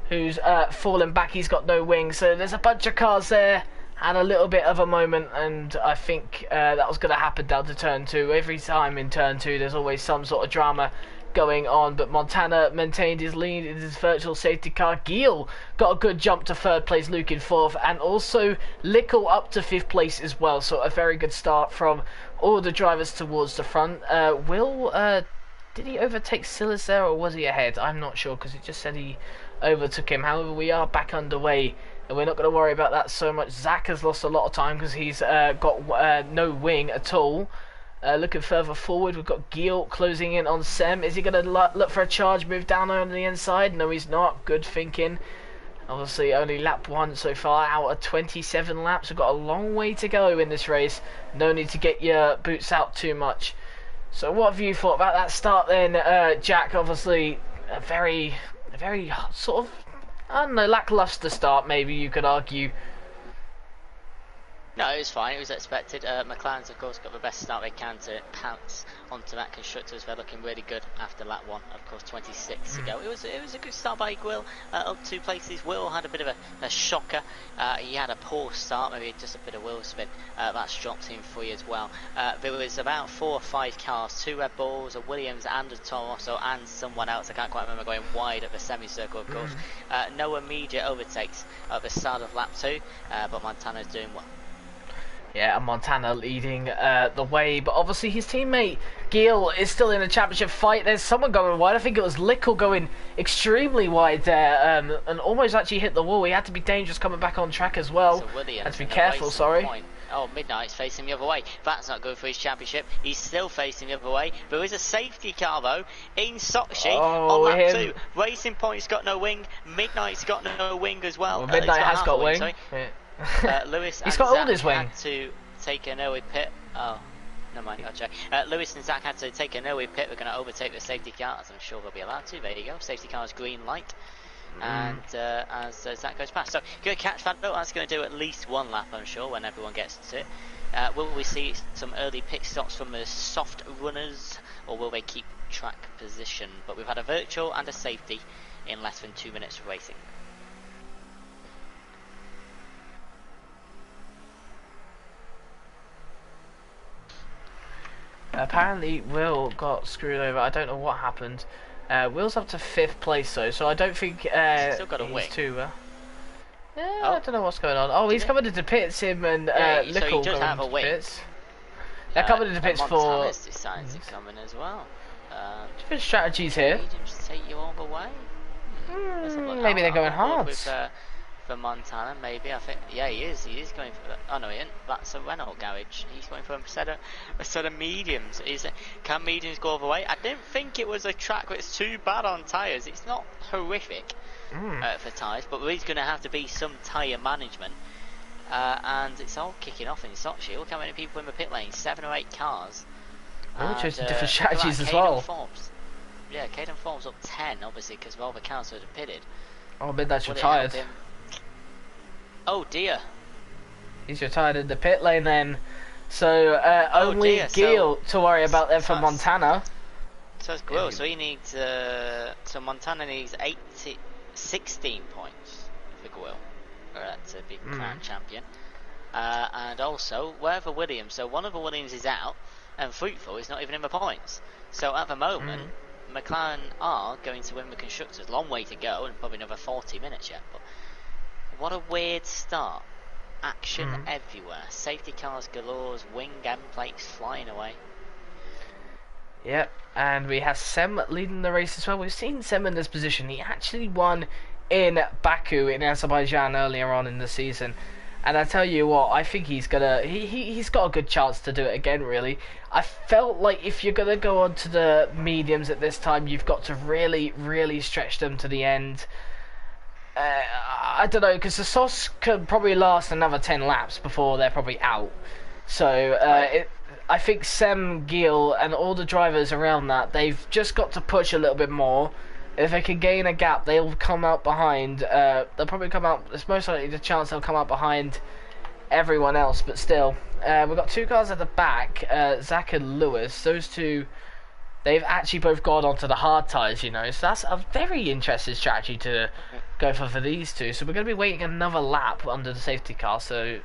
who's fallen back. He's got no wings, so there's a bunch of cars there and a little bit of a moment, and I think that was going to happen down to turn 2. Every time in turn 2 there's always some sort of drama going on, but Montana maintained his lead in his virtual safety car. Gil got a good jump to 3rd place, Luke in 4th, and also Lickle up to 5th place as well, so a very good start from all the drivers towards the front. Will, did he overtake Silas there, or was he ahead? I'm not sure, because it just said he overtook him. However, we are back underway, and we're not going to worry about that so much. Zach has lost a lot of time because he's got no wing at all. Looking further forward, we've got Gil closing in on Sem. Is he going to look for a charge move down on the inside? No, he's not. Good thinking. Obviously, only lap 1 so far out of 27 laps. We've got a long way to go in this race. No need to get your boots out too much. So what have you thought about that start then, Jack? Obviously, a very sort of, I don't know, lackluster start, maybe you could argue. No, it was fine. It was expected. McLaren's, of course, got the best start they can to pounce onto that constructors. They're looking really good after lap 1, of course, 26 to go. It was a good start by Will. Up 2 places. Will had a bit of a shocker. He had a poor start, maybe just a bit of wheel spin. That's dropped him 3 as well. There was about 4 or 5 cars, 2 Red Bulls, a Williams and a Toro Rosso, and someone else. I can't quite remember, going wide at the semicircle, of course. No immediate overtakes at the start of lap 2, but Montana's doing well. Yeah, and Montana leading the way, but obviously his teammate Gil is still in a championship fight. There's someone going wide. I think it was Lickle going extremely wide there, and almost actually hit the wall. He had to be dangerous coming back on track as well. So Williams had to be careful, sorry. Oh, Midnight's facing the other way. That's not good for his championship. He's still facing the other way. There is a safety car, though, in Sochi on lap 2. Racing Point's got no wing. Midnight's got no wing as well. Midnight has got wing. Yeah. Lewis He's and got Zach all his wing. had to take an early pit. Oh, never mind. I'll check. Lewis and Zach had to take an early pit. We're going to overtake the safety car, as I'm sure they'll be allowed to. There you go. Safety car's green light. And as Zach goes past. So, good catch, Fado. That's going to do at least 1 lap, I'm sure, when everyone gets to it. Will we see some early pit stops from the soft runners, or will they keep track position? But we've had a virtual and a safety in less than 2 minutes of racing. Apparently Will got screwed over. I don't know what happened. Will's up to 5th place though, so I don't think still got a wing. too. I don't know what's going on. Oh, he's coming into pits. Him and Lickle so coming into pits. They're coming into pits for. Montana's decided to come in as well. Different strategies here. Just take you all the way. Maybe they're going hard. For Montana, maybe. I think, yeah, he is going for that. Oh no, he isn't. That's a Renault garage. He's going for a set of mediums. Can mediums go all the way? I didn't think it was a track that's too bad on tyres. It's not horrific for tyres, but there is going to have to be some tyre management. And it's all kicking off in Sochi. Look how many people in the pit lane, 7 or 8 cars. Chose different strategies as well. Yeah, Caden Forbes up 10, obviously, because all the cars would have pitted. Oh, Midnight's retired. Oh dear. He's retired in the pit lane then. So only Gil to worry about then for Montana. So it's Gil. So he needs. So Montana needs 16 points for Gil to be crowned champion. And also wherever Williams. So one of the Williams is out, and Fruitful is not even in the points. So at the moment, McLaren are going to win the constructors. Long way to go, and probably another 40 minutes yet. But what a weird start. Action everywhere. Safety cars galore, wing end plates flying away. Yep, and we have Sem leading the race as well. We've seen Sem in this position. He actually won in Baku in Azerbaijan earlier on in the season. And I tell you what, I think he's gonna he's got a good chance to do it again, really. I felt like if you're gonna go on to the mediums at this time, you've got to really stretch them to the end. I don't know, because the softs could probably last another 10 laps before they're probably out. So I think Sem, Gil, and all the drivers around that, they've just got to push a little bit more. If they can gain a gap, they'll come out behind. They'll probably come out. It's most likely the chance they'll come out behind everyone else. But still, we've got 2 cars at the back, Zach and Lewis. Those two, they've actually both gone onto the hard tyres, you know. So that's a very interesting strategy to go for these two. So we're going to be waiting another lap under the safety car. So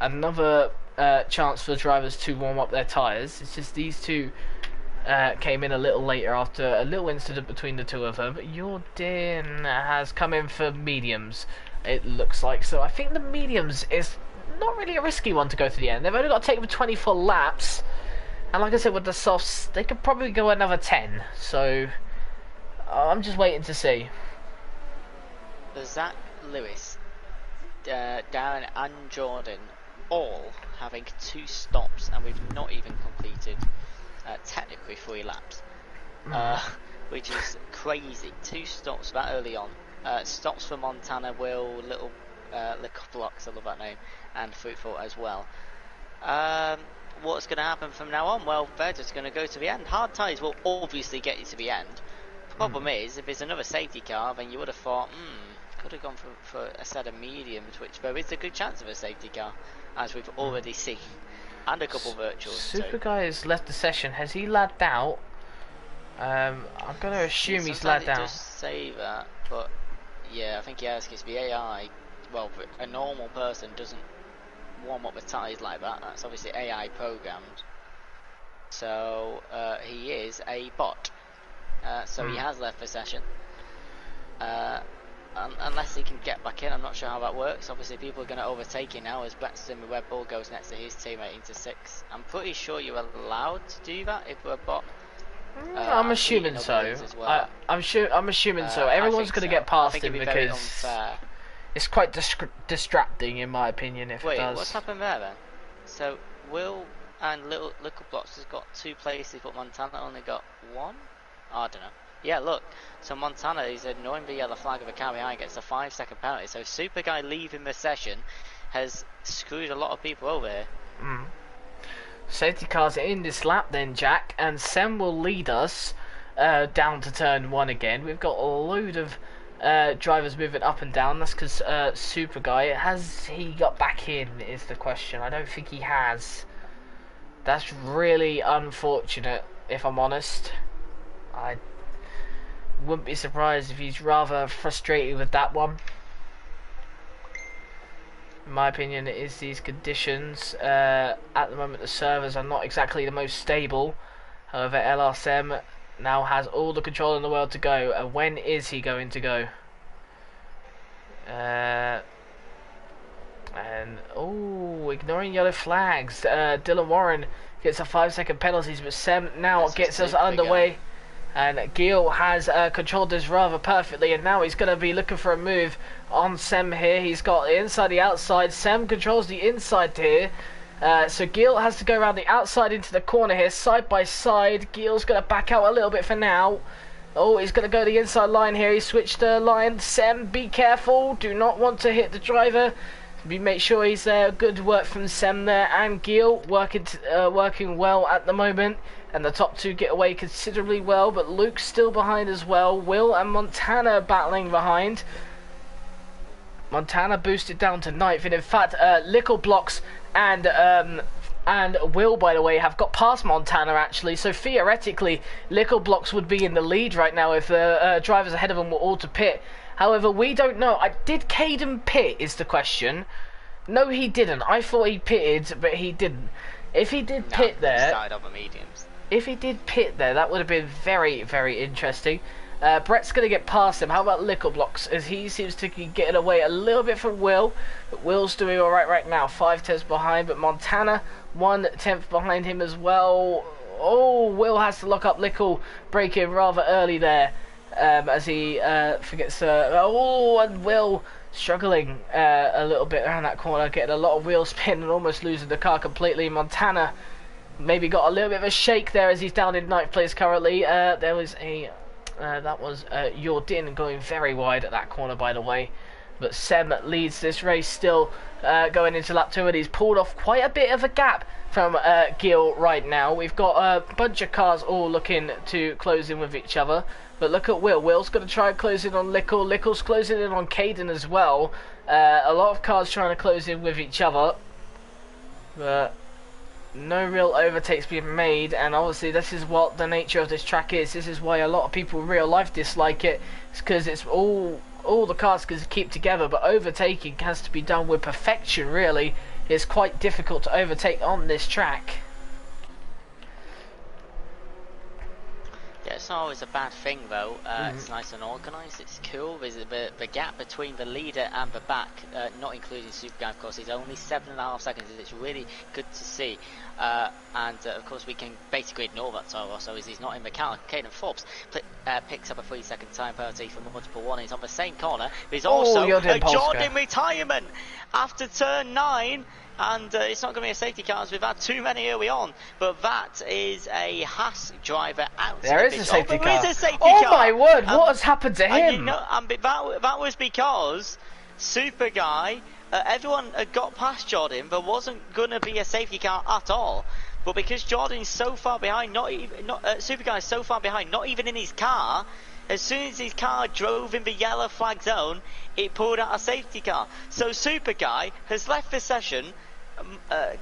another chance for the drivers to warm up their tyres. It's just these two came in a little later after a little incident between the two of them. Jordan has come in for mediums, it looks like. So I think the mediums is not really a risky one to go to the end. They've only got to take them 24 laps. And like I said, with the softs, they could probably go another 10. So I'm just waiting to see. Zach, Lewis, Darren and Jordan all having 2 stops, and we've not even completed technically 3 laps, which is crazy. 2 stops that early on Stops for Montana, Will, Little Blocks, I love that name, and Fruitful as well. What's going to happen from now on? Well, they're just going to go to the end. Hard tyres will obviously get you to the end. Problem is, if there's another safety car, then you would have thought, could have gone for a set of mediums, which there is a good chance of a safety car, as we've already seen, and a couple virtuals. Super Guy has left the session. Has he lagged out? I'm going to assume he's lagged out. Sometimes it does say that, but yeah, I think he has, because the AI, well, a normal person doesn't warm up the tyres like that. That's obviously AI programmed. So he is a bot. So he has left the session. Unless he can get back in, I'm not sure how that works. Obviously, people are going to overtake him now as Betson with Red Bull goes next to his teammate into 6. I'm pretty sure you're allowed to do that if you're a bot. I'm assuming so. Well. I'm assuming so. Everyone's going to get past him because it's quite distracting, in my opinion. If Wait, it does. What's happened there then? So Will and Little Blocks has got 2 places, but Montana only got 1. Oh, I don't know. Yeah, look. So Montana is ignoring the yellow flag of a car behind, gets a 5-second penalty. So Super Guy leaving the session has screwed a lot of people over here. Safety cars in this lap then, Jack, and Sem will lead us down to turn 1 again. We've got a load of drivers moving up and down. That's because Super Guy, has he got back in is the question. I don't think he has. That's really unfortunate, if I'm honest. I wouldn't be surprised if he's rather frustrated with that one. In my opinion, it is these conditions. At the moment, the servers are not exactly the most stable. However, LRSM now has all the control in the world to go. When is he going to go? Ignoring yellow flags. Dylan Warren gets a 5-second penalty, but Sem now gets us underway. And Gil has controlled this rather perfectly, and now he's going to be looking for a move on Sem here. He's got the inside, the outside. Sem controls the inside here. So Gil has to go around the outside into the corner here, side by side. Gil's going to back out a little bit for now. Oh, he's going to go the inside line here. He switched the line. Sem, be careful. Do not want to hit the driver. Make sure he's there. Good work from Sem there, and Gil working well at the moment. And the top 2 get away considerably well, but Luke's still behind as well. Will and Montana battling behind. Montana boosted down to 9th, and in fact, Little Blocks and Will, by the way, have got past Montana actually. So theoretically, Little Blocks would be in the lead right now if the drivers ahead of them were all to pit. However, we don't know. Did Caden pit is the question. No, he didn't. I thought he pitted, but he didn't. If he did pit there, started on the mediums. If he did pit there, that would have been very, very interesting. Brett's going to get past him. How about Little Blocks? As he seems to be getting away a little bit from Will. But Will's doing alright right now. 5 tenths behind. But Montana, 1 tenth behind him as well. Oh, Will has to lock up Little. Breaking rather early there. As he forgets to... and Will struggling a little bit around that corner. Getting a lot of wheel spin and almost losing the car completely. Montana maybe got a little bit of a shake there as he's down in 9th place currently. There was a... that was Jordan going very wide at that corner, by the way. But Sem leads this race still going into lap 2, and he's pulled off quite a bit of a gap from Gil right now. We've got a bunch of cars all looking to close in with each other. But look at Will. Will's going to try and close in on Lickle. Lickle's closing in on Caden as well. A lot of cars trying to close in with each other. But no real overtakes being made, and obviously this is what the nature of this track is. This is why a lot of people in real life dislike it. It's because it's all the cars can keep together, but overtaking has to be done with perfection. Really, it's quite difficult to overtake on this track. Yeah, it's not always a bad thing though. It's nice and organised, it's cool. There's the gap between the leader and the back, not including Super Guy, of course, is only 7.5 seconds. It's really good to see. And of course we can basically ignore that Toro, so as he's not in the count. Caden Forbes picks up a 3-second time penalty for multiple warnings on the same corner. There's also a Jordan retirement after turn 9. And it's not going to be a safety car as we've had too many early on. But that is a Haas driver out there of is this safety there is car. a safety Oh car. my word, what has happened to And him? you know, that was because Super Guy, everyone had got past Jordan. There wasn't going to be a safety car at all. But because Jordan's so far behind, Super Guy's so far behind, not even in his car, as soon as his car drove in the yellow flag zone, it pulled out a safety car. So Super Guy has left the session,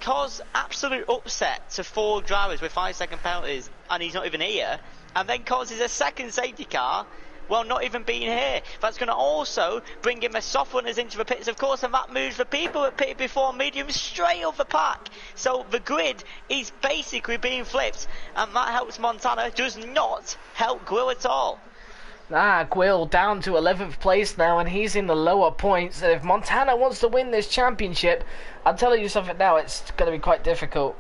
caused absolute upset to 4 drivers with 5-second penalties, and he's not even here, and then causes a second safety car while not even being here. That's going to also bring him a soft runners into the pits, of course, and that moves the people that pitted before medium straight off the pack. So the grid is basically being flipped, and that helps Montana, does not help Grill at all. Quill down to 11th place now, and he's in the lower points. And if Montana wants to win this championship, I'm telling you something now, it's going to be quite difficult.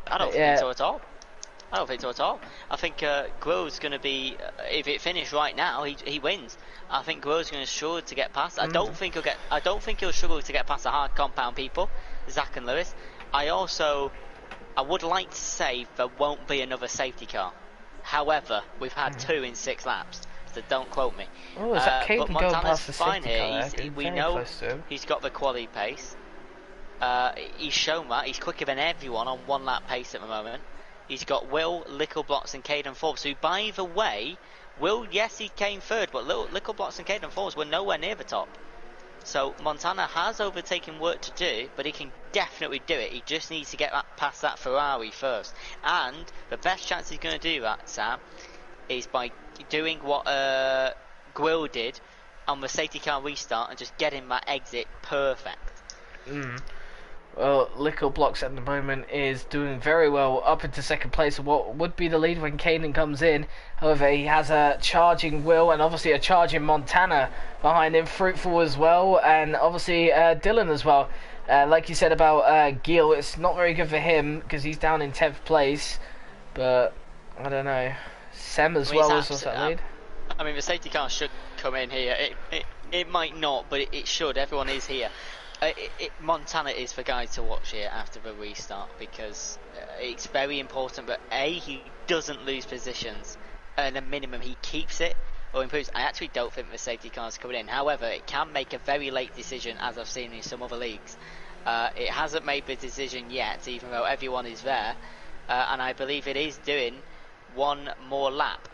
I don't think so at all. I don't think so at all. I think Grill's going to be, if it finished right now, he wins. I think Grill's going to struggle to get past. I don't think he'll struggle to get past the hard compound people, Zach and Lewis. I would like to say there won't be another safety car. However, we've had 2 in 6 laps, so don't quote me. Oh, is that but Caden going Montana's past the fine safety here. car? We know he's got the quality pace. He's shown that. He's quicker than everyone on 1 lap pace at the moment. He's got Will, Littleblocks and Caden Forbes, who, by the way, Will, yes, he came third, but Littleblocks and Caden Forbes were nowhere near the top. So Montana has overtaken work to do, but he can definitely do it. He just needs to get past that Ferrari first. And the best chance he's going to do that, Sam, is by doing what Grill did on the safety car restart and just getting that exit perfect. Well, Lickle Blocks at the moment is doing very well, up into second place of what would be the lead when Kaden comes in. However, he has a charging Will and obviously a charging Montana behind him, Fruitful as well, and obviously Dylan as well. Like you said about Gil, it's not very good for him because he's down in 10th place, but I don't know. Sem as well is also that lead. I mean, the safety car should come in here. It might not, but it should. Everyone is here. Montana is the guy to watch here after the restart because it's very important that he doesn't lose positions, and at a minimum he keeps it or improves. I actually don't think the safety car is coming in. However, it can make a very late decision, as I've seen in some other leagues. It hasn't made the decision yet, even though everyone is there, and I believe it is doing 1 more lap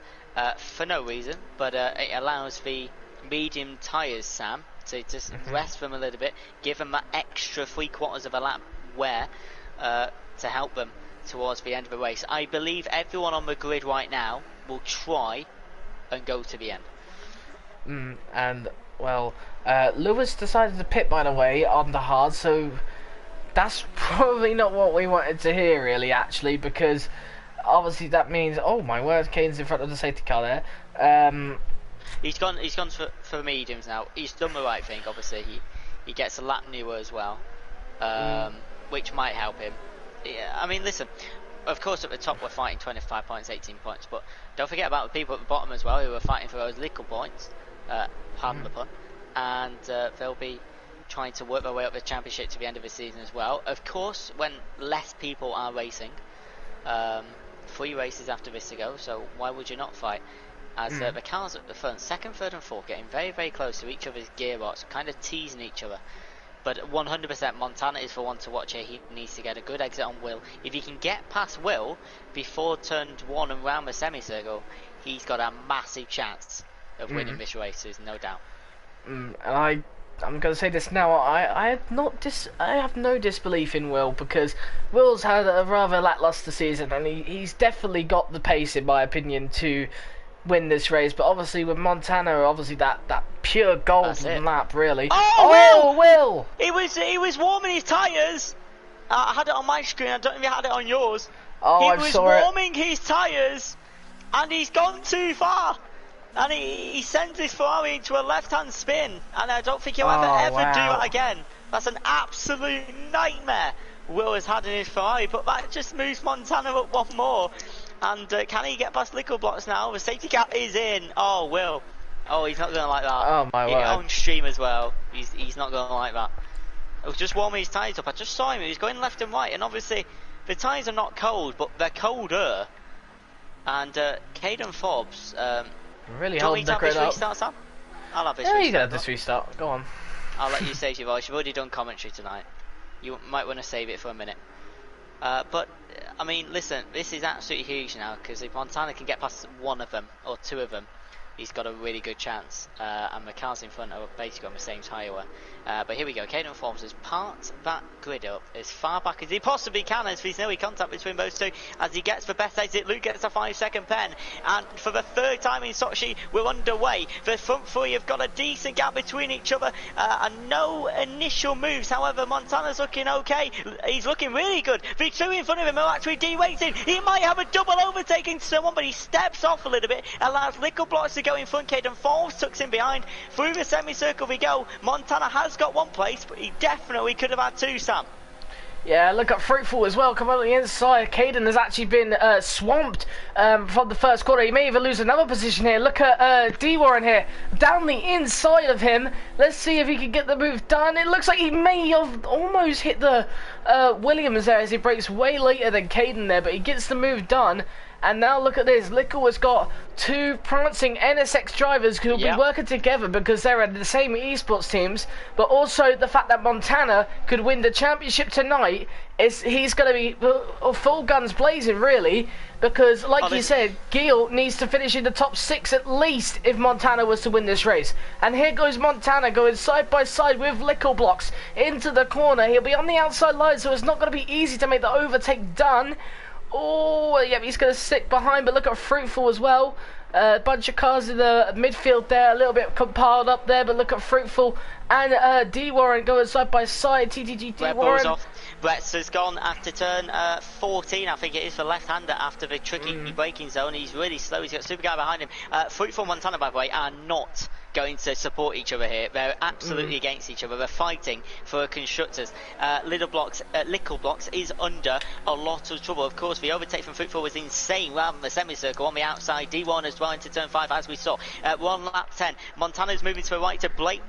for no reason, but it allows the medium tyres, Sam, to just rest them a little bit, give them that extra 3/4 of a lap wear to help them towards the end of the race. I believe everyone on the grid right now will try and go to the end. And, well, Lewis decided to pit, by the way, on the hard, so that's probably not what we wanted to hear, really, actually, because obviously that means, oh my word, Kane's in front of the safety car there. He's gone for mediums now. He's done the right thing. Obviously, he gets a lap newer as well, which might help him. Yeah, I mean, listen. Of course, at the top we're fighting 25 points, 18 points, but don't forget about the people at the bottom as well who are fighting for those little points. Pardon the pun. And they'll be trying to work their way up the championship to the end of the season as well. Of course, when less people are racing, 3 races after this to go. So why would you not fight? As the cars at the front, 2nd, 3rd and 4th, getting very, very close to each other's gearbox, kind of teasing each other. But 100% Montana is the one to watch here. He needs to get a good exit on Will. If he can get past Will before turn 1 and round the semicircle, he's got a massive chance of winning this race, there's no doubt. And I'm going to say this now. I have no disbelief in Will because Will's had a rather lackluster season, and he's definitely got the pace, in my opinion, to win this race. But obviously with Montana, obviously that pure golden lap, really. Oh, Will! He was warming his tyres. I had it on my screen. I don't know if you had it on yours. Oh, he was warming his tyres, and he's gone too far. And he sends his Ferrari into a left-hand spin, and I don't think he'll ever do that again. That's an absolute nightmare Will has had in his Ferrari, but that just moves Montana up 1 more. And can he get past Lickle Blocks now? The safety car is in. Oh, Will. Oh, he's not going to like that. Oh, my word. On stream as well. He's not going to like that. I was just warming his tyres up. I just saw him. He was going left and right, and obviously the tyres are not cold, but they're colder And Caden Forbes, Really do you want me holding to the have this grid up. restart, Sam? I'll have this Yeah, restart. you can have this restart. Go on. I'll let you save your voice. You've already done commentary tonight. You might want to save it for a minute. But, I mean, listen, this is absolutely huge now, because if Montana can get past one of them, or two of them, he's got a really good chance. And the cars in front are basically on the same tyre. But here we go. Caden Forbes has parked that grid up as far back as he possibly can, as there's no contact between those two. As he gets the best exit, Luke gets a 5-second pen. And for the third time in Sochi, we're underway. The front three have got a decent gap between each other. And no initial moves. However, Montana's looking okay. He's looking really good. The two in front of him are actually de-weighting. He might have a double overtaking someone, but he steps off a little bit. Allows Little Blocks to go in front. Caden Forbes tucks in behind. Through the semicircle we go. Montana has got one place, but he definitely could have had two, Sam. Yeah, look at Fruitful as well. Come on the inside. Caden has actually been swamped from the first quarter. He may even lose another position here. Look at D Warren here. Down the inside of him. Let's see if he can get the move done. It looks like he may have almost hit the Williams there as he breaks way later than Caden there, but he gets the move done. And now look at this. Lickle has got two prancing NSX drivers who will be working together because they're in the same esports teams. But also the fact that Montana could win the championship tonight is he's going to be full guns blazing, really. Because, like you said, Gil needs to finish in the top 6 at least if Montana was to win this race. And here goes Montana going side by side with Lickle Blocks into the corner. He'll be on the outside line, so it's not going to be easy to make the overtake done. Oh, yeah, he's going to stick behind, but look at Fruitful as well. A bunch of cars in the midfield there, a little bit compiled up there, but look at Fruitful and D Warren going side by side. TTG D Warren. Off. Brett has gone after turn 14, I think it is, for left-hander after the tricky braking zone. He's really slow. He's got Super Guy behind him. Fruitful Montana, by the way, are not going to support each other here. They're absolutely against each other. They're fighting for constructors. Lickle Blocks is under a lot of trouble. Of course, the overtake from Fruitful was insane rather than the semicircle on the outside. D1 as well into turn 5, as we saw. We're on lap 10. Montana's moving to the right to break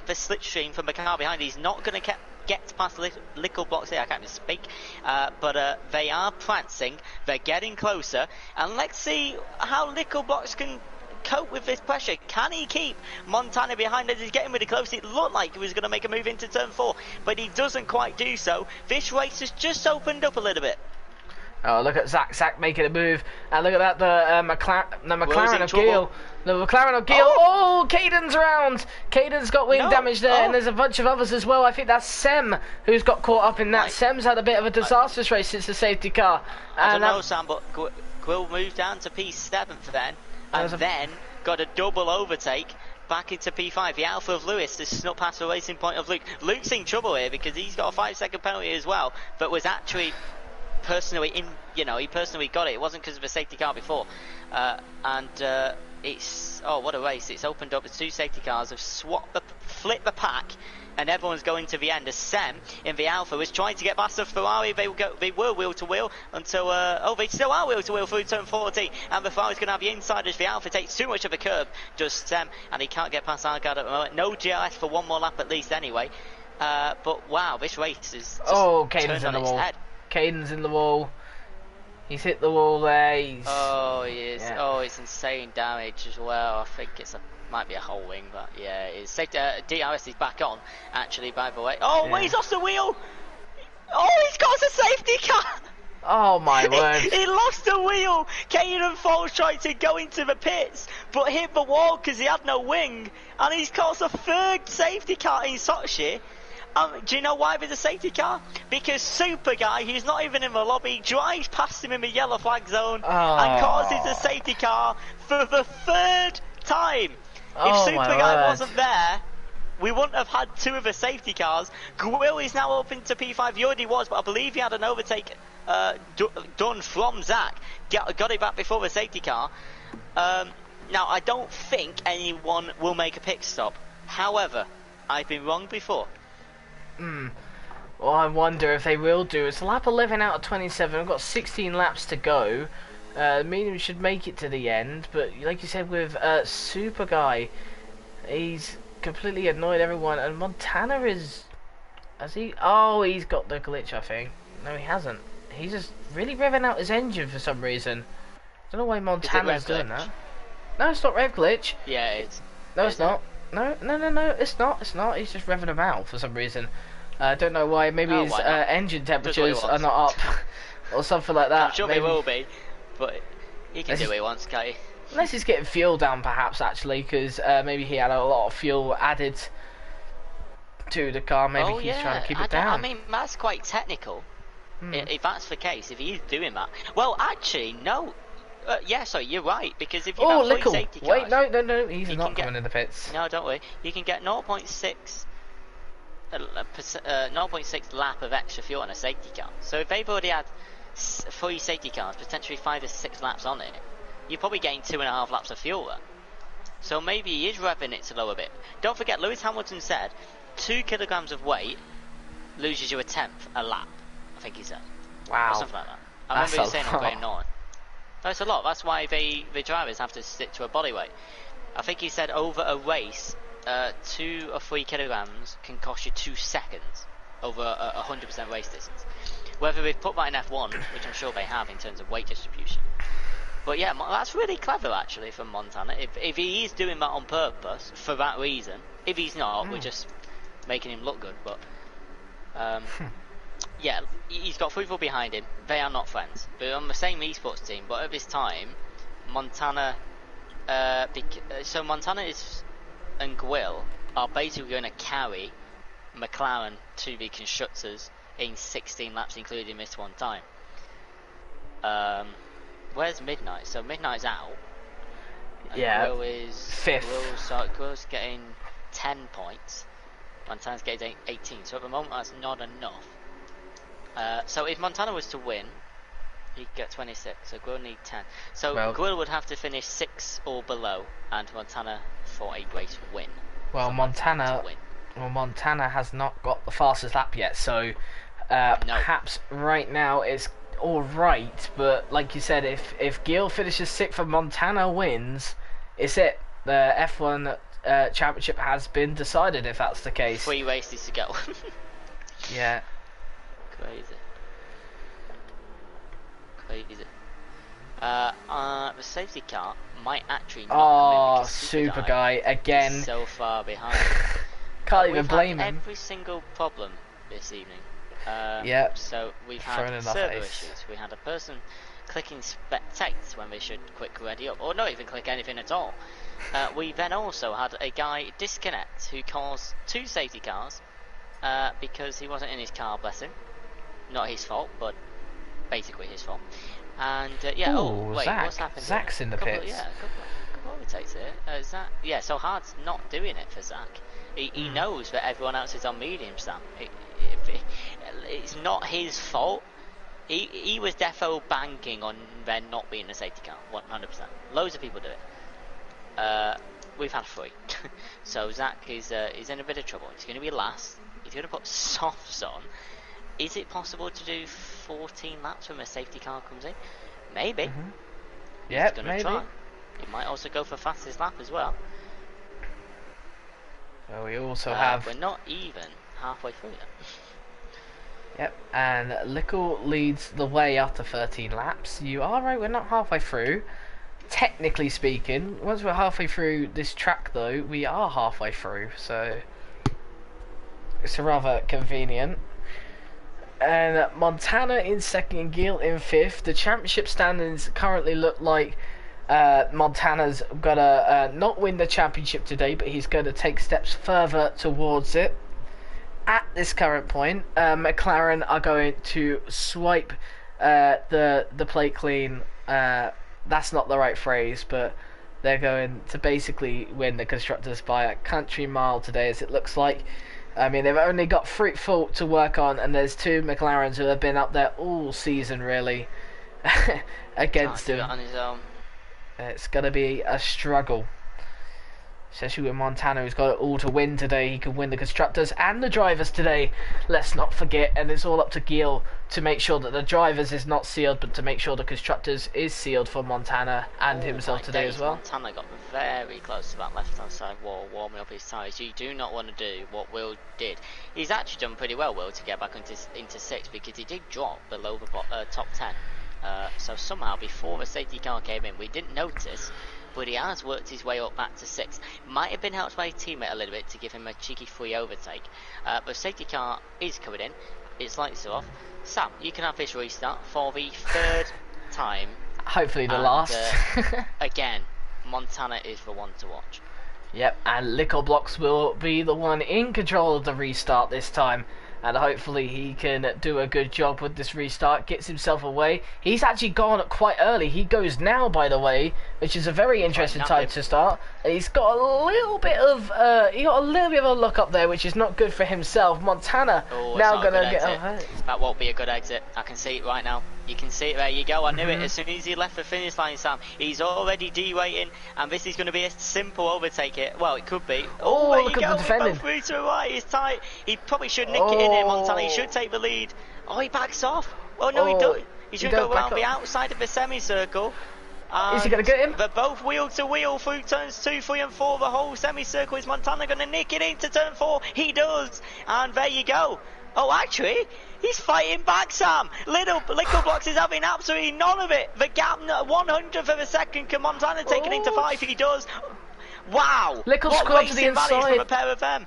the slipstream from the car behind. He's not going to get past Lickle Blocks here. I can't even speak. But they are prancing. They're getting closer. And let's see how Lickle Blocks can cope with this pressure. Can he keep Montana behind as he's getting really close? It looked like he was going to make a move into turn 4, but he doesn't quite do so. This race has just opened up a little bit. Oh, look at Zach making a move, and look at that, the McLaren of Gil. The McLaren of Gil. Oh, Caden's around. Caden's got wing damage there, and there's a bunch of others as well. I think that's Sem who's got caught up in that. Right. Sem's had a bit of a disastrous race since the safety car. I don't know, Sam, but Quill moved down to P7 then, and then got a double overtake back into P5. The Alpha of Lewis has snuck past the racing point of Luke. Luke's in trouble here because he's got a 5-second penalty as well, but was actually he personally got it. It wasn't because of a safety car before. It's what a race. It's opened up. The two safety cars have flipped the pack, and everyone's going to the end. As Sem in the Alpha was trying to get past the Ferrari. They were wheel to wheel until they still are wheel to wheel through turn 14, and the Ferrari's going to have the inside as the Alpha takes too much of a curb, does Sem, and he can't get past Argard at the moment. No GLS for one more lap at least anyway. But wow, this race is just turned on its head. Caden's in the wall. He's hit the wall there. He is. Yeah. Oh, it's insane damage as well. I think might be a whole wing, but yeah, it's DRS is back on, actually, by the way. He's off the wheel! Oh, he's got a safety car! Oh my word. He lost the wheel! Caden Foles tried to go into the pits, but hit the wall because he had no wing, and he's caused a third safety car in Sochi. Do you know why there's a safety car? Because Super Guy, who's not even in the lobby, drives past him in the yellow flag zone and causes a safety car for the third time. If Super Guy wasn't there, we wouldn't have had two of the safety cars. Gwill is now up into P5. He already was, but I believe he had an overtake done from Zach. Got it back before the safety car. Now, I don't think anyone will make a pit stop. However, I've been wrong before. Well, I wonder if they will do. It's lap 11 out of 27. We've got 16 laps to go. Meaning we should make it to the end. But like you said with Super Guy, he's completely annoyed everyone. And Montana is... Has he... Oh, he's got the glitch, I think. No, he hasn't. He's just really revving out his engine for some reason. don't know why Is it Montana's rev doing glitch? that. No, it's not rev glitch. Yeah, it's. No, Is it's it? not. No, it's not. It's not. He's just revving them out for some reason. I don't know why. Maybe Oh, his why not? engine Does what he temperatures are wants. not up, or something like I'm that. sure Maybe. they will be, but he can This do is- what he wants, can't he? Unless he's getting fuel down, perhaps actually, because maybe he had a lot of fuel added to the car. Maybe Oh he's yeah, trying to keep I it don't- I down. mean that's quite technical. Hmm. If that's the case, if he is doing that, well, actually, no. Yeah, sorry, you're right, because if you Oh, have three Lickle. safety cars, Wait, no, he's you not can get- coming in the pits. no, don't worry, you can get 0.6 lap of extra fuel on a safety car. So if they've already had 3 safety cars, potentially 5 or 6 laps on it, you're probably getting 2.5 laps of fuel there. So maybe he is revving it slow a bit. Don't forget, Lewis Hamilton said 2 kilograms of weight loses you a tenth a lap. I think he said, or Wow. something like that. I That's remember a he saying on lot. Graham Norton. That's a lot. That's why the drivers have to stick to a body weight. I think he said over a race, 2 or 3 kilograms can cost you 2 seconds over a 100% race distance. Whether they've put that in F1, which I'm sure they have in terms of weight distribution. But yeah, that's really clever actually from Montana. If he is doing that on purpose for that reason, if he's not, we're just making him look good. But yeah, he's got 3 behind him. They are not friends. They're on the same esports team, but at this time, Montana. So Montana and Gwill are basically going to carry McLaren to the constructors in 16 laps, including this one time. Where's Midnight? So Midnight's out. And Yeah, Gwill is 5th. Gwill's getting 10 points. Montana's getting 18. So at the moment, that's not enough. So if Montana was to win, he'd get 26. So Gwill need 10. So Well- Gwill would have to finish 6 or below, and Montana for a race win. Well, For Montana. to win. Well, Montana has not got the fastest lap yet, so perhaps right now it's all right. But like you said, if Gil finishes 6th and Montana wins, it's it. The F1 championship has been decided. If that's the case, 3 races to go. yeah. Crazy. The safety car might actually not come in Oh, because super guy again. is so far behind. Can't even We've blame had him. every single problem this evening. Yep. So we've Thrown had in our server face. issues. We had a person clicking spectate when they should click ready up, or not even click anything at all. We then also had a guy disconnect who caused 2 safety cars because he wasn't in his car, bless him. Not his fault, but basically his fault. And yeah, Ooh, wait, Zach. what's happened? Zach's here? in the couple, pits. Yeah, a couple overtakes here. Zach, yeah, so Hard's not doing it for Zach. He knows that everyone else is on medium, Sam. It's not his fault. He was defo banking on there not being a safety car, 100%. Loads of people do it. We've had 3. So Zach is in a bit of trouble. He's going to be last. He's going to put softs on. Is it possible to do 14 laps when a safety car comes in? Maybe. He's Yep, gonna maybe. try. He might also go for fastest lap as well. Well, we also have. We're not even halfway through yet. Yep, and Lickle leads the way after 13 laps. You are right, we're not halfway through. Technically speaking, once we're halfway through this track, though, we are halfway through, so it's rather convenient. And Montana in 2nd, Gil in 5th. The championship standings currently look like Montana's gonna not win the championship today, but he's going to take steps further towards it. At this current point, McLaren are going to swipe the plate clean. That's not the right phrase, but they're going to basically win the constructors by a country mile today, as it looks like. I mean, they've only got Fruitful to work on, and there's 2 McLarens who have been up there all season, really, against Can't do him. it on his own. It's going to be a struggle. Especially with Montana, who's got it all to win today. He could win the constructors and the drivers today. Let's not forget, and it's all up to Gil to make sure that the drivers is not sealed, but to make sure the constructors is sealed for Montana and himself My today days, as well. Montana got very close to that left-hand side wall, warming up his tyres. You do not want to do what Will did. He's actually done pretty well, Will, to get back into 6th, because he did drop below the top 10 So somehow, before the safety car came in, we didn't notice, but he has worked his way up back to 6th. Might have been helped by his teammate a little bit to give him a cheeky free overtake. But safety car is coming in. Its lights are off. Sam, you can have this restart for the 3rd time. Hopefully the last. Again, Montana is the one to watch. Yep, and Lickleblocks will be the one in control of the restart this time. And hopefully he can do a good job with this restart, gets himself away. He's actually gone quite early. He goes now, by the way, which is a very interesting time to start. He's got a little bit of a look up there, which is not good for himself. Montana now gonna get. That won't be a good exit. I can see it right now. You can see it. There you go. I knew it as soon as he left the finish line, Sam. He's already derating, and this is going to be a simple overtake here. Well, it could be. Oh, there look you at go. the defending. Both through to the right. He's tight. He probably should nick it in here, Montana. He should take the lead. Oh, he backs off. Oh no, he don't. He should go around the outside of the semicircle. Is he going to get him? They're both wheel to wheel through turns 2, 3 and 4. The whole semicircle. Is Montana going to nick it into turn 4? He does. And there you go. Oh, actually, he's fighting back, Sam. Lickleblocks is having absolutely none of it. The gap, 100th of a second. Can Montana take it into 5? He does. Wow. Lickle squad to the inside. From a pair of them.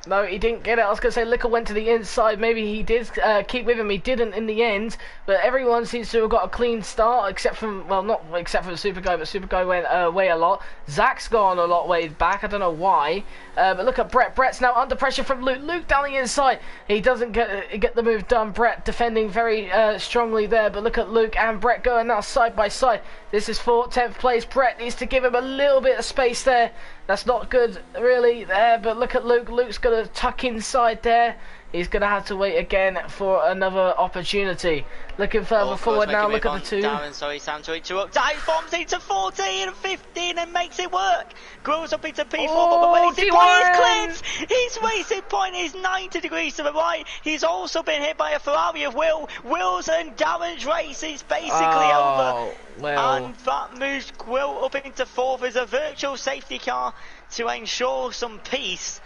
No, he didn't get it. I was going to say Lickle went to the inside. Maybe he did keep with him. He didn't in the end. But everyone seems to have got a clean start, except from, well, not except for the Super Guy, but Super Guy went away a lot. Zach's gone a lot way back. I don't know why. But look at Brett. Brett's now under pressure from Luke. Luke down the inside. He doesn't get the move done. Brett defending very strongly there. But look at Luke and Brett going now side by side. This is for 10th place. Brett needs to give him a little bit of space there. That's not good, really, there. But look at Luke. Luke's going to tuck inside there. He's going to have to wait again for another opportunity. Looking further forward now. Look at the two. Darren, sorry, Sam, to interrupt. Dive bombs into 14 and 15 and makes it work. Grows up into P4, but the racing point is clipped. His racing point is 90 degrees to the right. He's also been hit by a Ferrari of Will. Will's and Darren's race is basically over. Well. And that moves Will up into 4th as a virtual safety car to ensure some peace.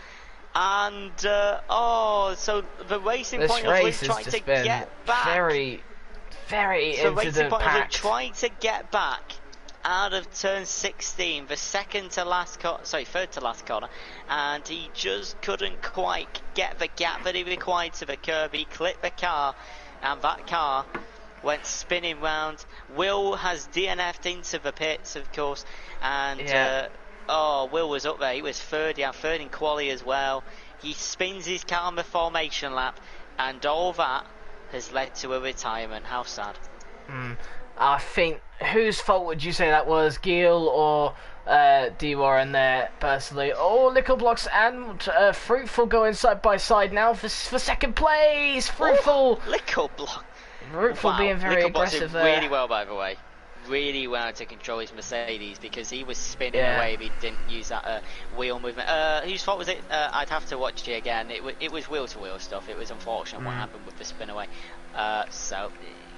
And so the racing point of Luke trying to get back. Very so racing point of Luke packed. trying to get back out of turn 16, the third to last corner, and he just couldn't quite get the gap that he required to the curb. He clipped the car, and that car went spinning round. Will has DNF'd into the pits, of course, and Will was up there. He was third. He had third in quali as well. He spins his car on the formation lap, and all that has led to a retirement. How sad. I think, whose fault would you say that was? Gil or D-Warren there, personally? Oh, Lickleblocks and Fruitful going side by side now for second place. Fruitful. Lickleblocks. Fruitful being very aggressive there. Really well, by the way. Really well to control his Mercedes, because he was spinning away if he didn't use that wheel movement. Whose fault was it? I'd have to watch it again. It was wheel to wheel stuff. It was unfortunate what happened with the spin away. So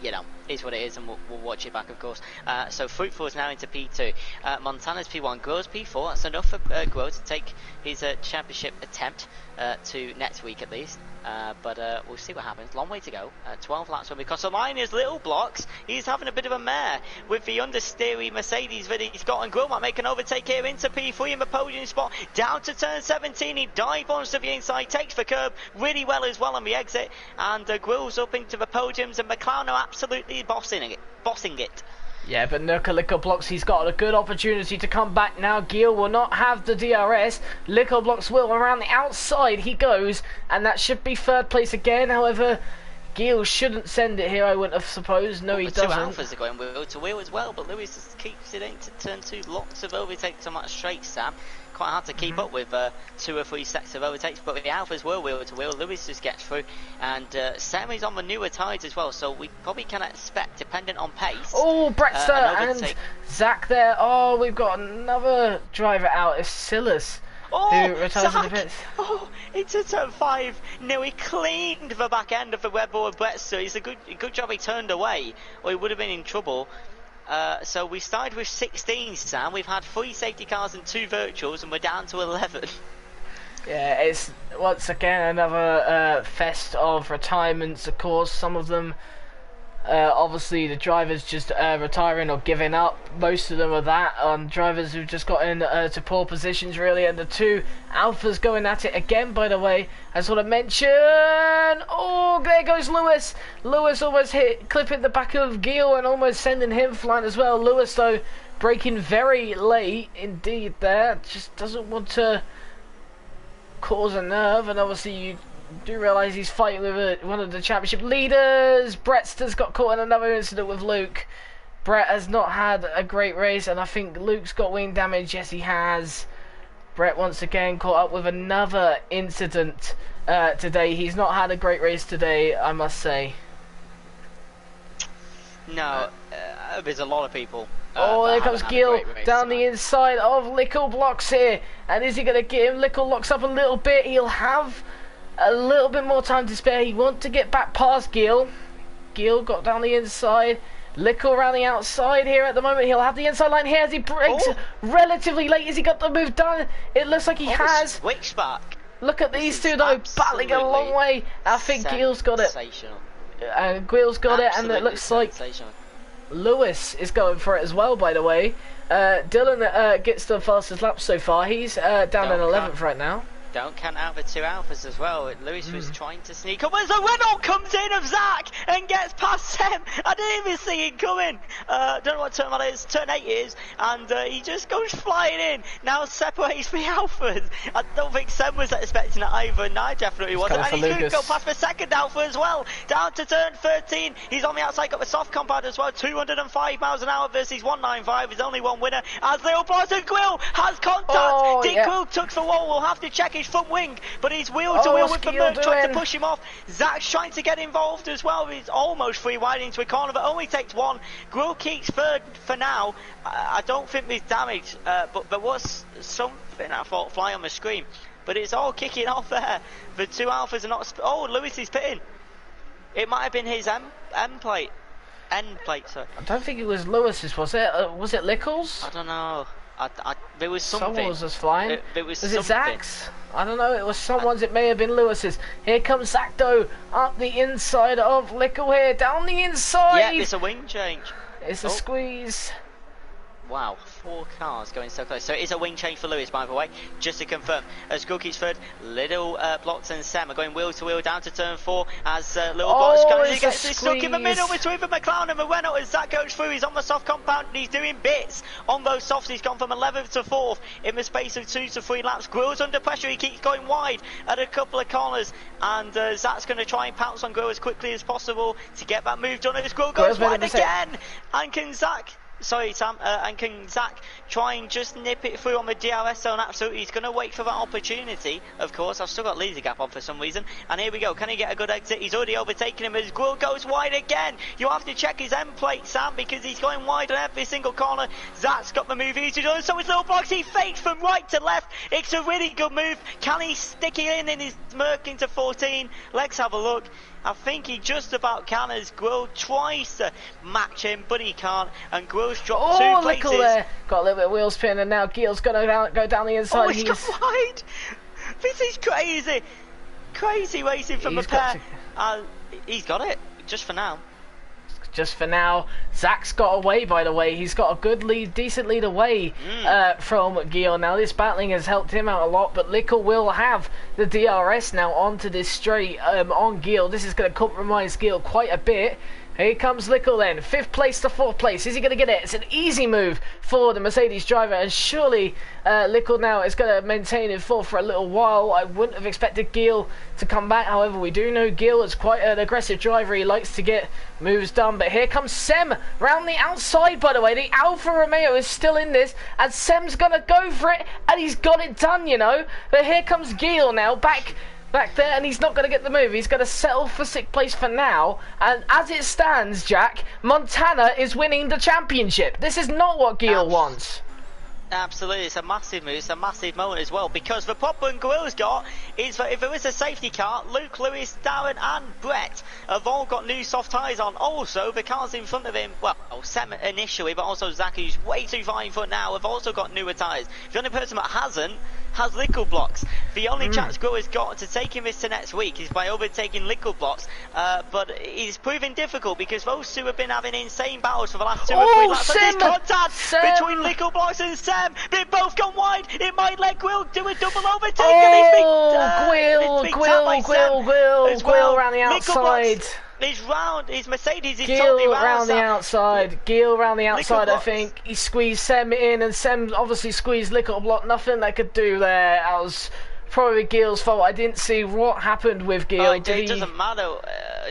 you know, is what it is, and we'll watch it back, of course. So Fruitful is now into P2. Montana's P1. Grove's P4. That's enough for Grove to take his championship attempt to next week at least. But we'll see what happens. Long way to go. 12 laps will be across the line. Is Lickleblocks. He's having a bit of a mare with the understeery Mercedes that he's got, and Grove might make an overtake here into P3 in the podium spot. Down to turn 17. He dive bombs to the inside, takes the curb really well as well on the exit, and Grove's up into the podiums, and McLaren are absolutely bossing it. Yeah, but Lickleblocks, he's got a good opportunity to come back now. Gil will not have the DRS. Lickleblocks will. Around the outside he goes, and that should be third place again. However, Gil shouldn't send it here, I wouldn't have supposed. No, he doesn't. The two Alphas are going wheel to wheel as well, but Lewis just keeps it into turn 2. Lots of overtakes on that straight, Sam. Quite hard to keep up with 2 or 3 sets of overtakes, but the Alphas were wheel to wheel. Lewis just gets through, and Semi's on the newer tyres as well, so we probably can expect, dependent on pace. Oh, Brettster and Zach there. Oh, we've got another driver out. It's Silas. Who retires in the pits. Oh, into turn 5. Nearly cleaned the back end of the Red Bull with Brettster. It's a good job he turned away, or he would have been in trouble. So we started with 16, Sam. We've had 3 safety cars and 2 virtuals, and we're down to 11. Yeah, it's once again another fest of retirements, of course. Some of them Obviously, the drivers just retiring or giving up. Most of them are that. Drivers who've just got in to poor positions, really. And the two Alphas going at it again, by the way. I just want to mention... Oh, there goes Lewis. Lewis almost clipping the back of Gil and almost sending him flying as well. Lewis, though, braking very late indeed there. Just doesn't want to cause a nerve. And obviously, you do realise he's fighting with one of the championship leaders. Brett's got caught in another incident with Luke. Brett has not had a great race, and I think Luke's got wing damage. Yes, he has. Brett once again caught up with another incident today. He's not had a great race today, I must say. No, there's a lot of people. Oh, there comes Gil down the inside of Lickle Blocks here. And is he going to get him? Lickle locks up a little bit. He'll have a little bit more time to spare. He wants to get back past Gil. Gil got down the inside. Lickle around the outside here at the moment. He'll have the inside line here as he breaks relatively late. Has he got the move done? It looks like he has. Switchback. Look at these two though, battling a long way. I think Gil's got it. And Gil's got it, and it looks like Lewis is going for it as well, by the way. Dylan gets the fastest lap so far. He's down in 11th right now. Don't count out the two Alphas as well. Lewis was trying to sneak up as the Renault comes in of Zach and gets past Sam. I didn't even see him coming. Don't know what turn that is. Turn 8 is. And he just goes flying in. Now separates the Alphas. I don't think Sam was expecting it either. And I definitely wasn't. And he's going to go past the second Alpha as well. Down to turn 13. He's on the outside. Got the soft compound as well. 205 miles an hour versus 195. There's only one winner. As Leo Boston Quill has contact. Dick Quill took the wall. We'll have to check his front wing, but he's wheel to wheel with the Merc trying to push him off. Zach's trying to get involved as well. He's almost free wide into a corner, but only takes one. Grill keeps third for now. I don't think there's damage, but there was something I thought fly on the screen, but it's all kicking off there. The two Alphas are not. Oh, Lewis is pitting. It might have been his end plate. Sorry. I don't think it was Lewis's, was it? Was it Lickles? I don't know. There was something. Someone was just flying. Was it Zach's? I don't know. It was someone's. It may have been Lewis's. Here comes Zach though, up the inside of Lickle here, down the inside. Yeah, it's a wing change. It's a squeeze. Wow, 4 cars going so close. So it is a wing change for Lewis, by the way, just to confirm. As Grill keeps third, Little Blocks and Sam are going wheel to wheel down to turn 4 as Little Blocks gets stuck in the middle between the McLaren and the Renault as Zach goes through. He's on the soft compound and he's doing bits on those softs. He's gone from 11th to 4th in the space of 2 to 3 laps. Grill's under pressure. He keeps going wide at a couple of corners and Zach's going to try and pounce on Grill as quickly as possible to get that move done. As Grill goes wide again, and can Zach... Sorry, Sam, and can Zach try and just nip it through on the DRS zone? Absolutely, he's going to wait for that opportunity, of course. I've still got laser gap on for some reason. And here we go, can he get a good exit? He's already overtaken him as Grill goes wide again. You have to check his end plate, Sam, because he's going wide on every single corner. Zach's got the move easy to do, so it's Little Box. He fakes from right to left. It's a really good move. Can he stick it in his Merc into 14? Let's have a look. I think he just about can as Grill tries to match him, but he can't. And Grill's dropped 2 places. There. Got a little bit of wheel spin, and now Gil's going to go down the inside. Oh, he's gone wide. This is crazy. Crazy racing from the pair. He's got it, just for now. Just for now. Zach's got away, by the way. He's got a good lead, decent lead away from Gil. Now, this battling has helped him out a lot, but Lickle will have the DRS now onto this straight on Gil. This is going to compromise Gil quite a bit. Here comes Lickle then, 5th place to 4th place. Is he going to get it? It's an easy move for the Mercedes driver, and surely Lickle now is going to maintain in 4th for a little while. I wouldn't have expected Gil to come back. However, we do know Gil is quite an aggressive driver. He likes to get moves done. But here comes Sem round the outside, by the way. The Alfa Romeo is still in this, and Sem's going to go for it, and he's got it done, you know. But here comes Gil now, back there, and he's not going to get the move. He's going to settle for 6th place for now. And as it stands, Jack, Montana is winning the championship. This is not what Gil wants. Absolutely, it's a massive move, it's a massive moment as well, because the problem Grill's got is that if it was a safety car, Luke, Lewis, Darren and Brett have all got new soft tyres on. Also, the cars in front of him, well, Sam initially, but also Zach, who's way too far in front now, have also got newer tyres. The only person that hasn't has liquid blocks. The only chance Grow has got to taking this to next week is by overtaking liquid blocks, but it's proving difficult because those two have been having insane battles for the last 2 or 3 laps. There's contact between liquid blocks and Sam. They've both gone wide. It might let Grill do a double overtake. Grill around the outside. His Mercedes is Gil totally round the outside. Gil round the outside, I blocks. think. He squeezed Sem in, and Sem obviously squeezed Lickle Block. Nothing they could do there. That was probably Gil's fault. I didn't see what happened with Gil. It doesn't matter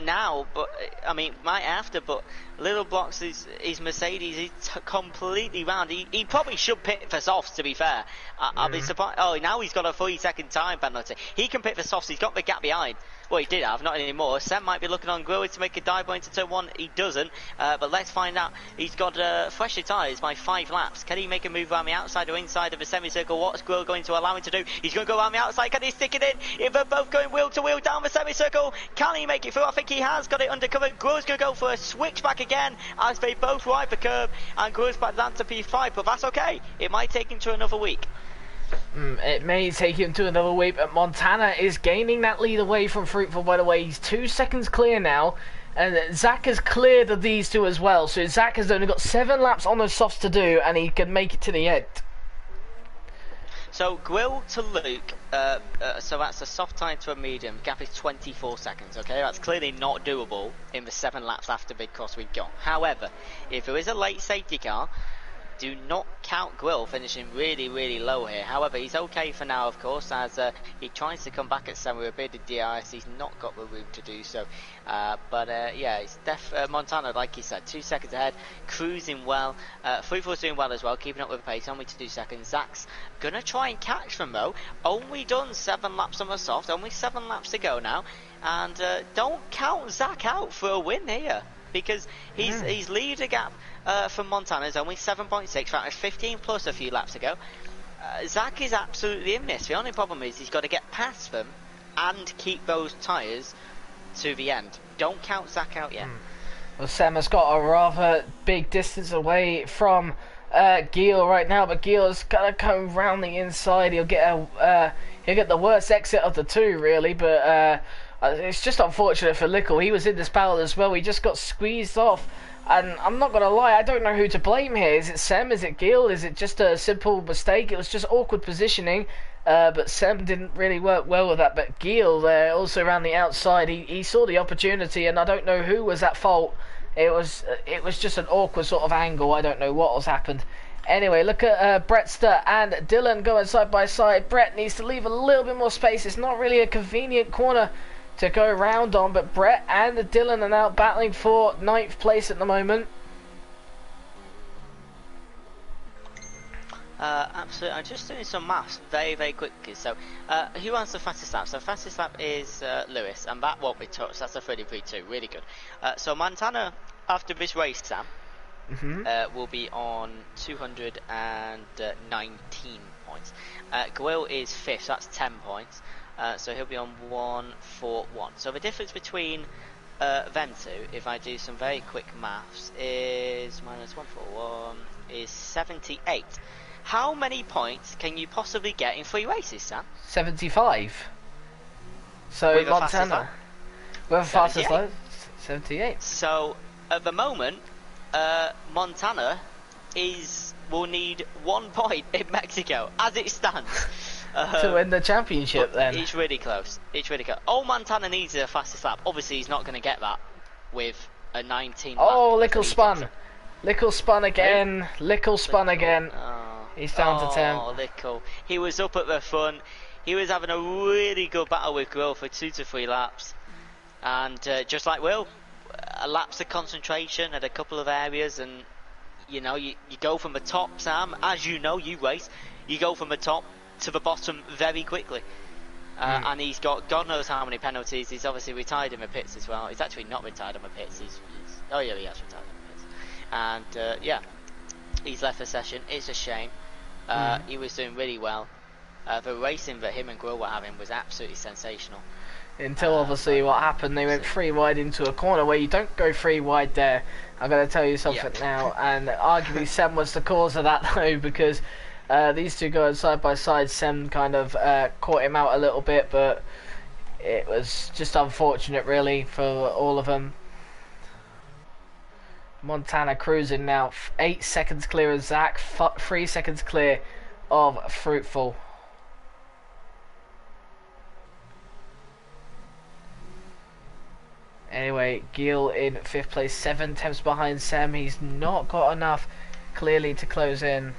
now, but I mean, might after, but Little Blocks, his Mercedes is completely round. He probably should pit for softs, to be fair. I'll be surprised. Oh, now he's got a 3-second time penalty. He can pit for softs. He's got the gap behind. Well, he did have, not anymore. Sam might be looking on Grower to make a dive into turn 1. He doesn't. But let's find out. He's got fresher tyres by 5 laps. Can he make a move around the outside or inside of the semicircle? What's Grower going to allow him to do? He's going to go around the outside. Can he stick it in? If they're both going wheel to wheel down the semicircle, can he make it through? I think he has got it under cover. Grower's going to go for a switchback again as they both ride the curve. And Grower's back down to P5, but that's okay. It might take him to another week. It may take him to another week, but Montana is gaining that lead away from Fruitful, by the way. He's 2 seconds clear now, and Zach has cleared of these two as well. So Zach has only got 7 laps on those softs to do, and he can make it to the end. So Grill to Luke, so that's a soft tyre to a medium. Gap is 24 seconds, okay? That's clearly not doable in the 7 laps after big cross we've got. However, if there is a late safety car, do not count Grill finishing really, really low here. However, he's okay for now, of course, as he tries to come back at some with a bit of DRS. He's not got the room to do so. Yeah, it's Montana, like you said, 2 seconds ahead, cruising well. 3-4's doing well as well, keeping up with the pace, only to 2 seconds. Zach's going to try and catch them, though. Only done 7 laps on the soft, only 7 laps to go now. And don't count Zach out for a win here, because he's lead a gap from Montana's only 7.6, that was 15 plus a few laps ago. Zach is absolutely in this. The only problem is he's got to get past them and keep those tyres to the end. Don't count Zach out yet. Well, Sam has got a rather big distance away from Gil right now, but Gil's gonna come round the inside. He'll get the worst exit of the two, really, but it's just unfortunate for Lickle. He was in this battle as well. He just got squeezed off. And I'm not going to lie, I don't know who to blame here. Is it Sem? Is it Gil? Is it just a simple mistake? It was just awkward positioning. But Sem didn't really work well with that. But Gil there, also around the outside, he saw the opportunity, and I don't know who was at fault. It was just an awkward sort of angle. I don't know what has happened. Anyway, look at Brettster and Dylan going side by side. Brett needs to leave a little bit more space. It's not really a convenient corner to go round on, but Brett and Dylan are now battling for 9th place at the moment. Absolutely. I'm just doing some maths very, very quickly. So, who has the fastest lap? So, fastest lap is Lewis, and that won't be touched. That's a 33.2. Really good. So, Montana, after this race, Sam, will be on 219 points. Gwil is 5th, so that's 10 points. So he'll be on 141. So the difference between them two, if I do some very quick maths, is minus 141 is 78. How many points can you possibly get in 3 races, Sam? 75. So with Montana, with a fastest lap, 78. So at the moment, Montana will need 1 point in Mexico as it stands. To win the championship, then. It's really close. All Montana needs is a fastest lap. Obviously, he's not going to get that with a 19 lap. Oh, Lickle spun. Lickle spun again. Lickle spun again. He's down to 10. Oh, Lickle. He was up at the front. He was having a really good battle with Grill for 2 to 3 laps. And just like Will, a lapse of concentration at a couple of areas. And, you know, you go from the top, Sam, as you know, you race. You go from the top to the bottom very quickly, and he's got God knows how many penalties. He's obviously retired in the pits as well. He's actually not retired in the pits. He has retired in the pits, and he's left the session. It's a shame. He was doing really well. The racing that him and Grill were having was absolutely sensational. Until obviously what happened, they went 3 wide into a corner where you don't go 3 wide there. I'm going to tell you something now, and arguably Sem was the cause of that though, because these two going side by side, Sem kind of caught him out a little bit, but it was just unfortunate really for all of them. Montana cruising now, 8 seconds clear of Zach, 3 seconds clear of Fruitful. Anyway, Gil in 5th place, 7 tenths behind Sem. He's not got enough clearly to close in.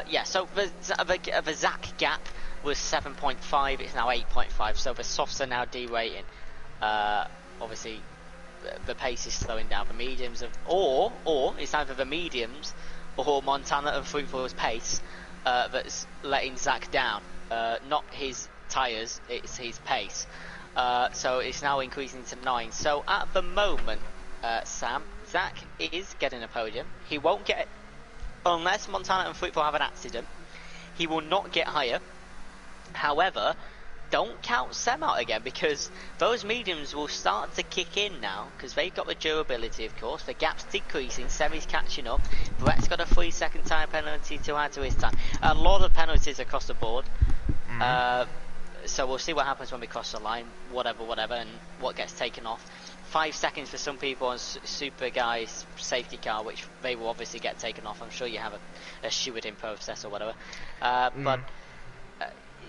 Yeah, so the Zach gap was 7.5, it's now 8.5, so the softs are now derating. Obviously, the pace is slowing down. The mediums of, or it's either the mediums or Montana and Fruitful's pace that's letting Zach down. Not his tyres, it's his pace. So it's now increasing to 9. So at the moment, Sam, Zach is getting a podium. He won't get it unless Montana and Fruitful have an accident. He will not get higher. However, don't count Sem out again, because those mediums will start to kick in now, because they've got the durability, of course. The gap's decreasing, Sem is catching up. Brett's got a 3-second time penalty to add to his time. A lot of penalties across the board. So we'll see what happens when we cross the line, whatever, and what gets taken off. 5 seconds for some people on Super Guy's safety car, which they will obviously get taken off. I'm sure you have a stewarding process or whatever. But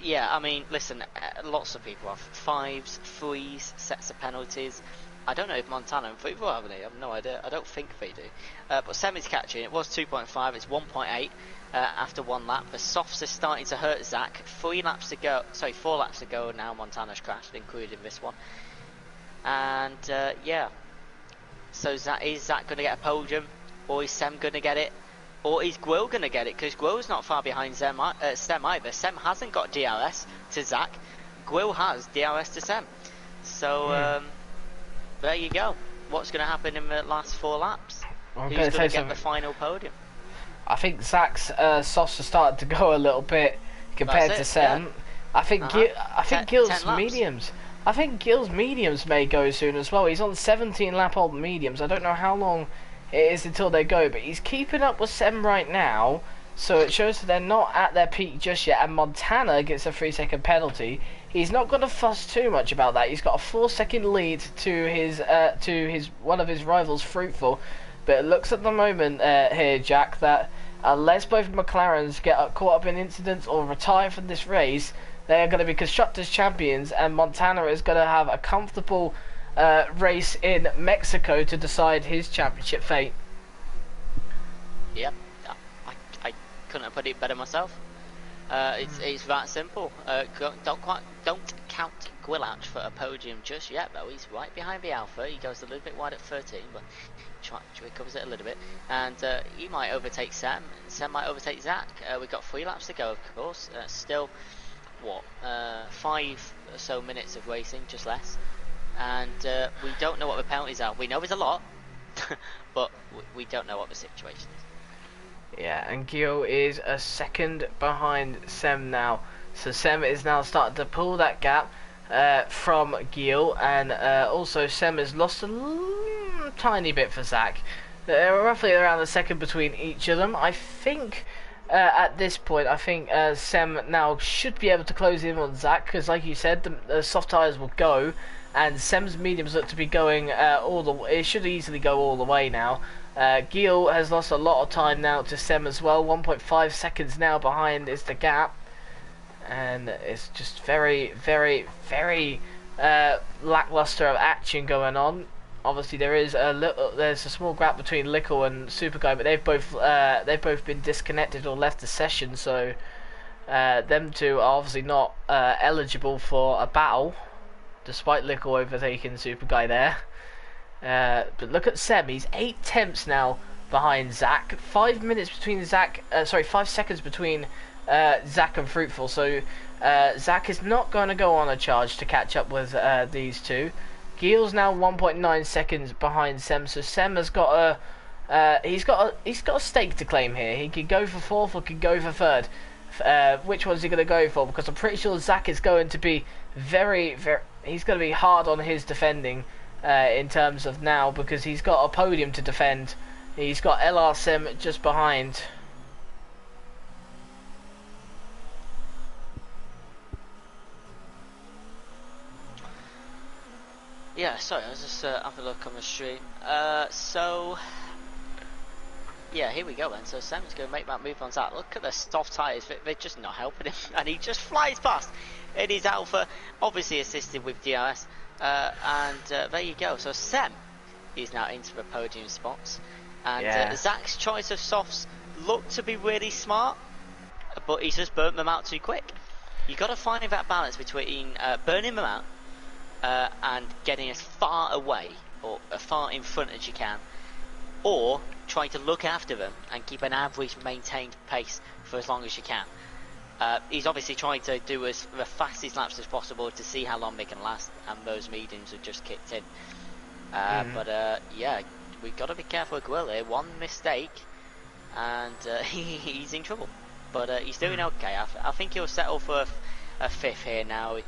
yeah, I mean, listen, lots of people have 5s, 3s, sets of penalties. I don't know if Montana and Fruitful have any. I have no idea. I don't think they do. But Sem is catching. It was 2.5. It's 1.8 after 1 lap. The softs are starting to hurt Zach. 4 laps to go now. Montana's crashed, including this one. And yeah. So is Zach going to get a podium? Or is Sem going to get it? Or is Gwill going to get it? Because Gwill's not far behind Sem either. Sem hasn't got DRS to Zach. Gwill has DRS to Sem. So there you go. What's going to happen in the last 4 laps? Who's going to get the final podium? I think Zach's softs are starting to go a little bit compared to Sem. Yeah. I think Gil's mediums. I think Gil's mediums may go soon as well. He's on 17 lap old mediums. I don't know how long it is until they go, but he's keeping up with Sem right now, so it shows that they're not at their peak just yet. And Montana gets a 3-second penalty. He's not going to fuss too much about that. He's got a 4-second lead to his one of his rivals, Fruitful. But it looks at the moment here, Jack, that unless both McLarens get caught up in incidents or retire from this race, they are going to be constructors champions, and Montana is going to have a comfortable race in Mexico to decide his championship fate. Yep, I couldn't have put it better myself. It's that simple. Don't count Gwill out for a podium just yet, though. He's right behind the Alpha. He goes a little bit wide at 13, but he covers it a little bit, and he might overtake Sem. Sem might overtake Zach. We've got 3 laps to go, of course. Still, what, 5 or so minutes of racing, just less. And we don't know what the penalties are. We know there's a lot, but we don't know what the situation is. Yeah, and Gil is a second behind Sem now. So Sem is now starting to pull that gap from Gil, and also Sem has lost a tiny bit for Zach. They're roughly around a second between each of them. I think at this point, Sem now should be able to close in on Zach, because like you said, the soft tyres will go, and Sem's mediums look to be going it should easily go all the way now. Gil has lost a lot of time now to Sem as well. 1.5 seconds now behind is the gap, and it's just very, very, very lackluster of action going on. Obviously, there's a small gap between Lickle and Superguy, but they've both been disconnected or left the session, so them two are obviously not eligible for a battle, despite Lickle overtaking Superguy there. But look at Sem, he's 8 tenths now behind Zach. 5 minutes between 5 seconds between Zach and Fruitful. So Zach is not going to go on a charge to catch up with these two. Gil's now 1.9 seconds behind Sem, so Sem has got He's got a stake to claim here. He could go for fourth or could go for third. Which one's he going to go for? Because I'm pretty sure Zach is going to be very. He's going to be hard on his defending in terms of now because he's got a podium to defend. He's got LR Sim just behind. Yeah, sorry, I was just having a look on the stream. Yeah, here we go then. So Sam's going to make that move on Zach. Look at the soft tyres, they're just not helping him. And he just flies past in his Alpha, obviously assisted with DRS. There you go. So Sam is now into the podium spots. And Zach's choice of softs looked to be really smart, but he's just burnt them out too quick. You've got to find that balance between burning them out and getting as far away or as far in front as you can, or trying to look after them and keep an average maintained pace for as long as you can. He's obviously trying to do the fastest laps as possible to see how long they can last, and those mediums have just kicked in. Yeah, we've got to be careful with Will here. One mistake and he's in trouble, but he's doing okay. I think he'll settle for a fifth here now.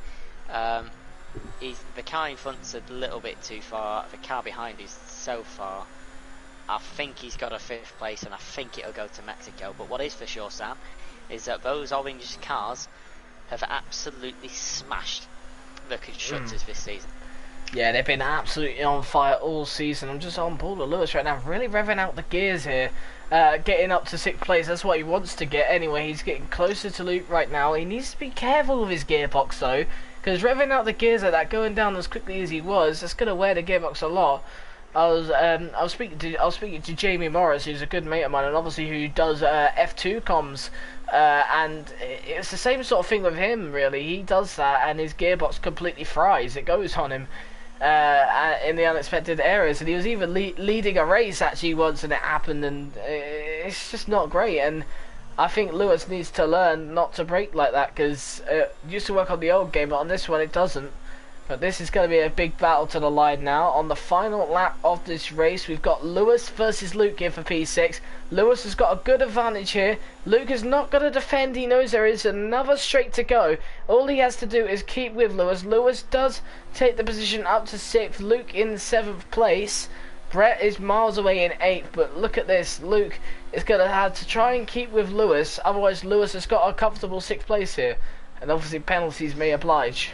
The car in front's a little bit too far, the car behind is so far. I think he's got a fifth place, and I think it'll go to Mexico. But what is for sure, Sam, is that those orange cars have absolutely smashed the constructors this season. Yeah, they've been absolutely on fire all season. I'm just on Paul Lewis right now, really revving out the gears here, getting up to 6th place. That's what he wants to get anyway. He's getting closer to Luke right now. He needs to be careful with his gearbox though, because revving out the gears like that, going down as quickly as he was, that's going to wear the gearbox a lot. I was speaking to Jamie Morris, who's a good mate of mine, and obviously who does F2 comms, and it's the same sort of thing with him. Really, he does that, and his gearbox completely fries. It goes on him in the unexpected areas, and he was even leading a race actually once, and it happened, and it's just not great. And I think Lewis needs to learn not to brake like that, because it used to work on the old game, but on this one it doesn't. But this is going to be a big battle to the line now. On the final lap of this race, we've got Lewis versus Luke here for P6. Lewis has got a good advantage here. Luke is not going to defend. He knows there is another straight to go. All he has to do is keep with Lewis. Lewis does take the position up to 6th. Luke in 7th place. Brett is miles away in 8th. But look at this. Luke is going to have to try and keep with Lewis. Otherwise, Lewis has got a comfortable 6th place here. And obviously, penalties may oblige.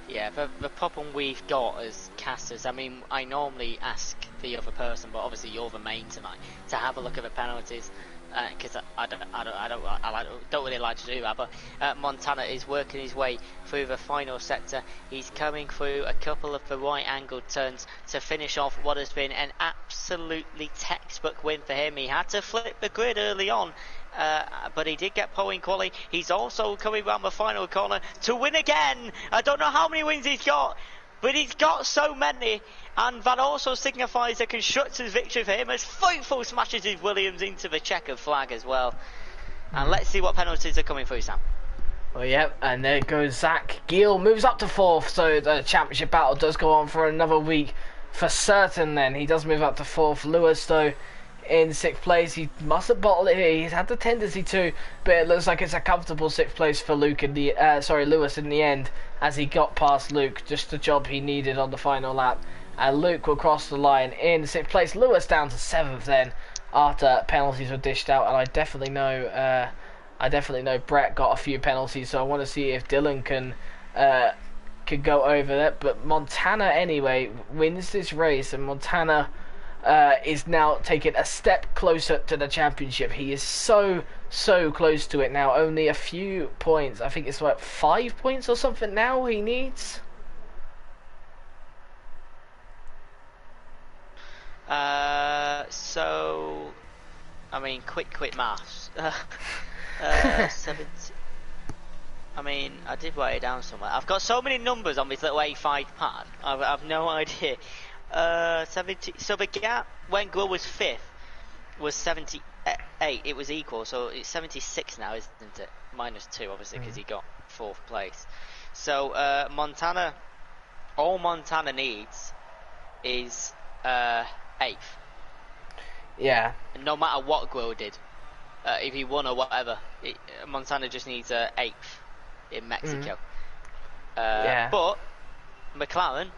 Yeah, the problem we've got as casters, I mean, I normally ask the other person, but obviously you're the main tonight, to have a look at the penalties, because I don't really like to do that, but Montana is working his way through the final sector. He's coming through a couple of the right angled turns to finish off what has been an absolutely textbook win for him. He had to flip the grid early on, but he did get pole in quali. He's also coming round the final corner to win again. I don't know how many wins he's got, but he's got so many, and that also signifies a constructor's victory for him as Faithful smashes his Williams into the checkered flag as well. And let's see what penalties are coming through, Sam. Well, yep, and there goes Zach. Giel moves up to 4th, so the championship battle does go on for another week for certain then. He does move up to 4th. Lewis, though, in 6th place. He mustn't bottle it here. He's had the tendency to, but it looks like it's a comfortable 6th place for Luke in the Lewis in the end, as he got past Luke, just the job he needed on the final lap. And Luke will cross the line in 6th place. Lewis down to 7th then, after penalties were dished out, and I definitely know Brett got a few penalties, so I want to see if Dylan can go over that. But Montana anyway wins this race, and Montana is now taking a step closer to the championship. He is so close to it now. Only a few points. I think it's like 5 points or something now he needs. So I mean, quick maths. 70. I mean, I did write it down somewhere. I've got so many numbers on this little A5 pad. I've no idea. 70. So the gap when Grill was 5th was 78. It was equal, so it's 76 now, isn't it? -2, obviously, because he got 4th place. So all Montana needs is 8th. Yeah. No matter what Guo did, if he won or whatever, Montana just needs 8th in Mexico. Yeah. But McLaren,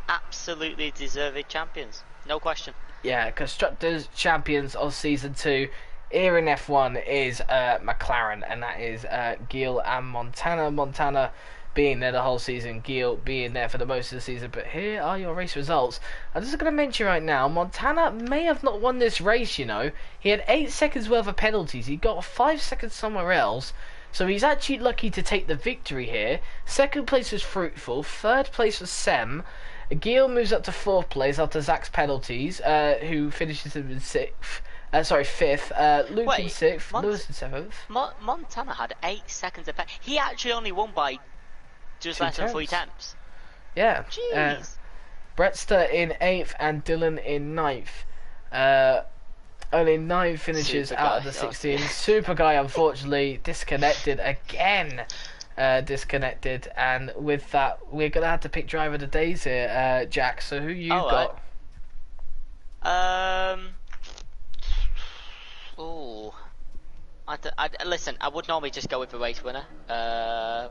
absolutely deserved champions, no question. Yeah, Constructors champions of Season 2 here in F1 is McLaren, and that is Gil and Montana. Montana being there the whole season, Gil being there for the most of the season. But here are your race results. I'm just going to mention right now, Montana may have not won this race, you know. He had 8 seconds worth of penalties. He got 5 seconds somewhere else. So he's actually lucky to take the victory here. Second place was Fruitful. Third place was Sem. Gil moves up to 4th place after Zach's penalties, who finishes in 6th. Sorry, 5th. Luke in 6th. Lewis in 7th. Montana had 8 seconds of he actually only won by just less than 3 tenths. Yeah. Jeez. Brettster in 8th and Dylan in 9th. Only 9 finishes Super out guy, of the 16. Super Guy, unfortunately, disconnected again. Disconnected, and with that, we're gonna have to pick driver of the days here, Jack. So who you got? Listen, I would normally just go with the race winner. I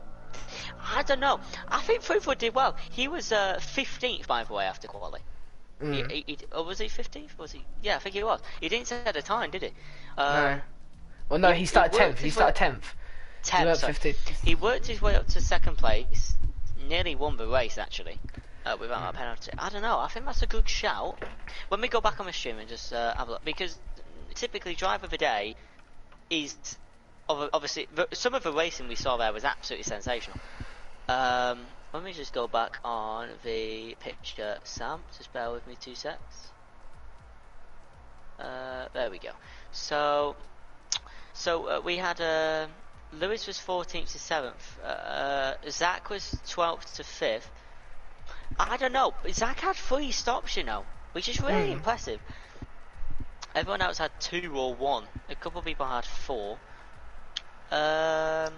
don't know. I think Fruitful did well. He was 15th, by the way, after quali. Was he 15th? Was he? Yeah, I think he was. He didn't set a time, did he? No. Well, no, he started 10th. He started 10th. 10th. He worked his way up to 2nd place. Nearly won the race, actually, without a penalty. I don't know. I think that's a good shout. When we go back on the stream and just have a look, because typically driver of the day is obviously some of the racing we saw there was absolutely sensational. Let me just go back on the picture, Sam. Just bear with me 2 secs. There we go. So we had Lewis was 14th to 7th. Zach was 12th to 5th. I don't know. Zach had 3 stops, you know, which is really impressive. Everyone else had 2 or 1. A couple of people had 4. I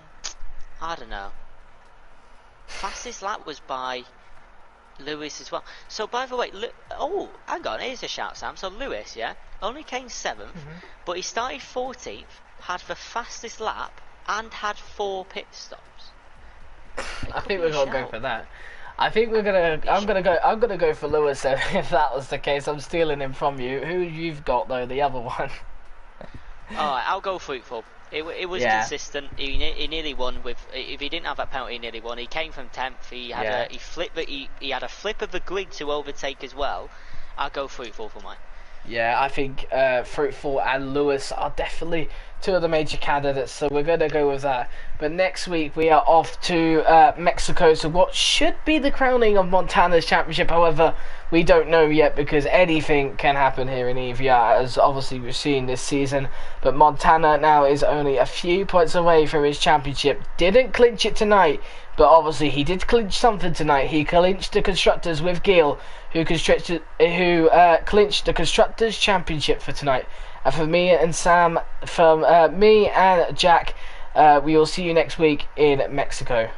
don't know. Fastest lap was by Lewis as well. So by the way, hang on, here's a shout, Sam. So Lewis, yeah, only came 7th, but he started 14th, had the fastest lap, and had 4 pit stops. I think we're gonna go for that. I think we're gonna. I'm gonna go for Lewis. Then, if that was the case, I'm stealing him from you. Who you've got though? The other one. Alright, I'll go Fruitful. It was consistent. He nearly won with. If he didn't have that penalty, he nearly won. He came from 10th. He had he had a flip of the grid to overtake as well. I'll go Fruitful for mine. Yeah, I think Fruitful and Lewis are definitely 2 of the major candidates, so we're going to go with that. But next week we are off to Mexico, so what should be the crowning of Montana's championship. However, we don't know yet because anything can happen here in Evia, as obviously we've seen this season. But Montana now is only a few points away from his championship. Didn't clinch it tonight, but obviously he did clinch something tonight. He clinched the Constructors with Gil, who clinched the Constructors Championship for tonight. And for me and Sam, from me and Jack, we will see you next week in Mexico.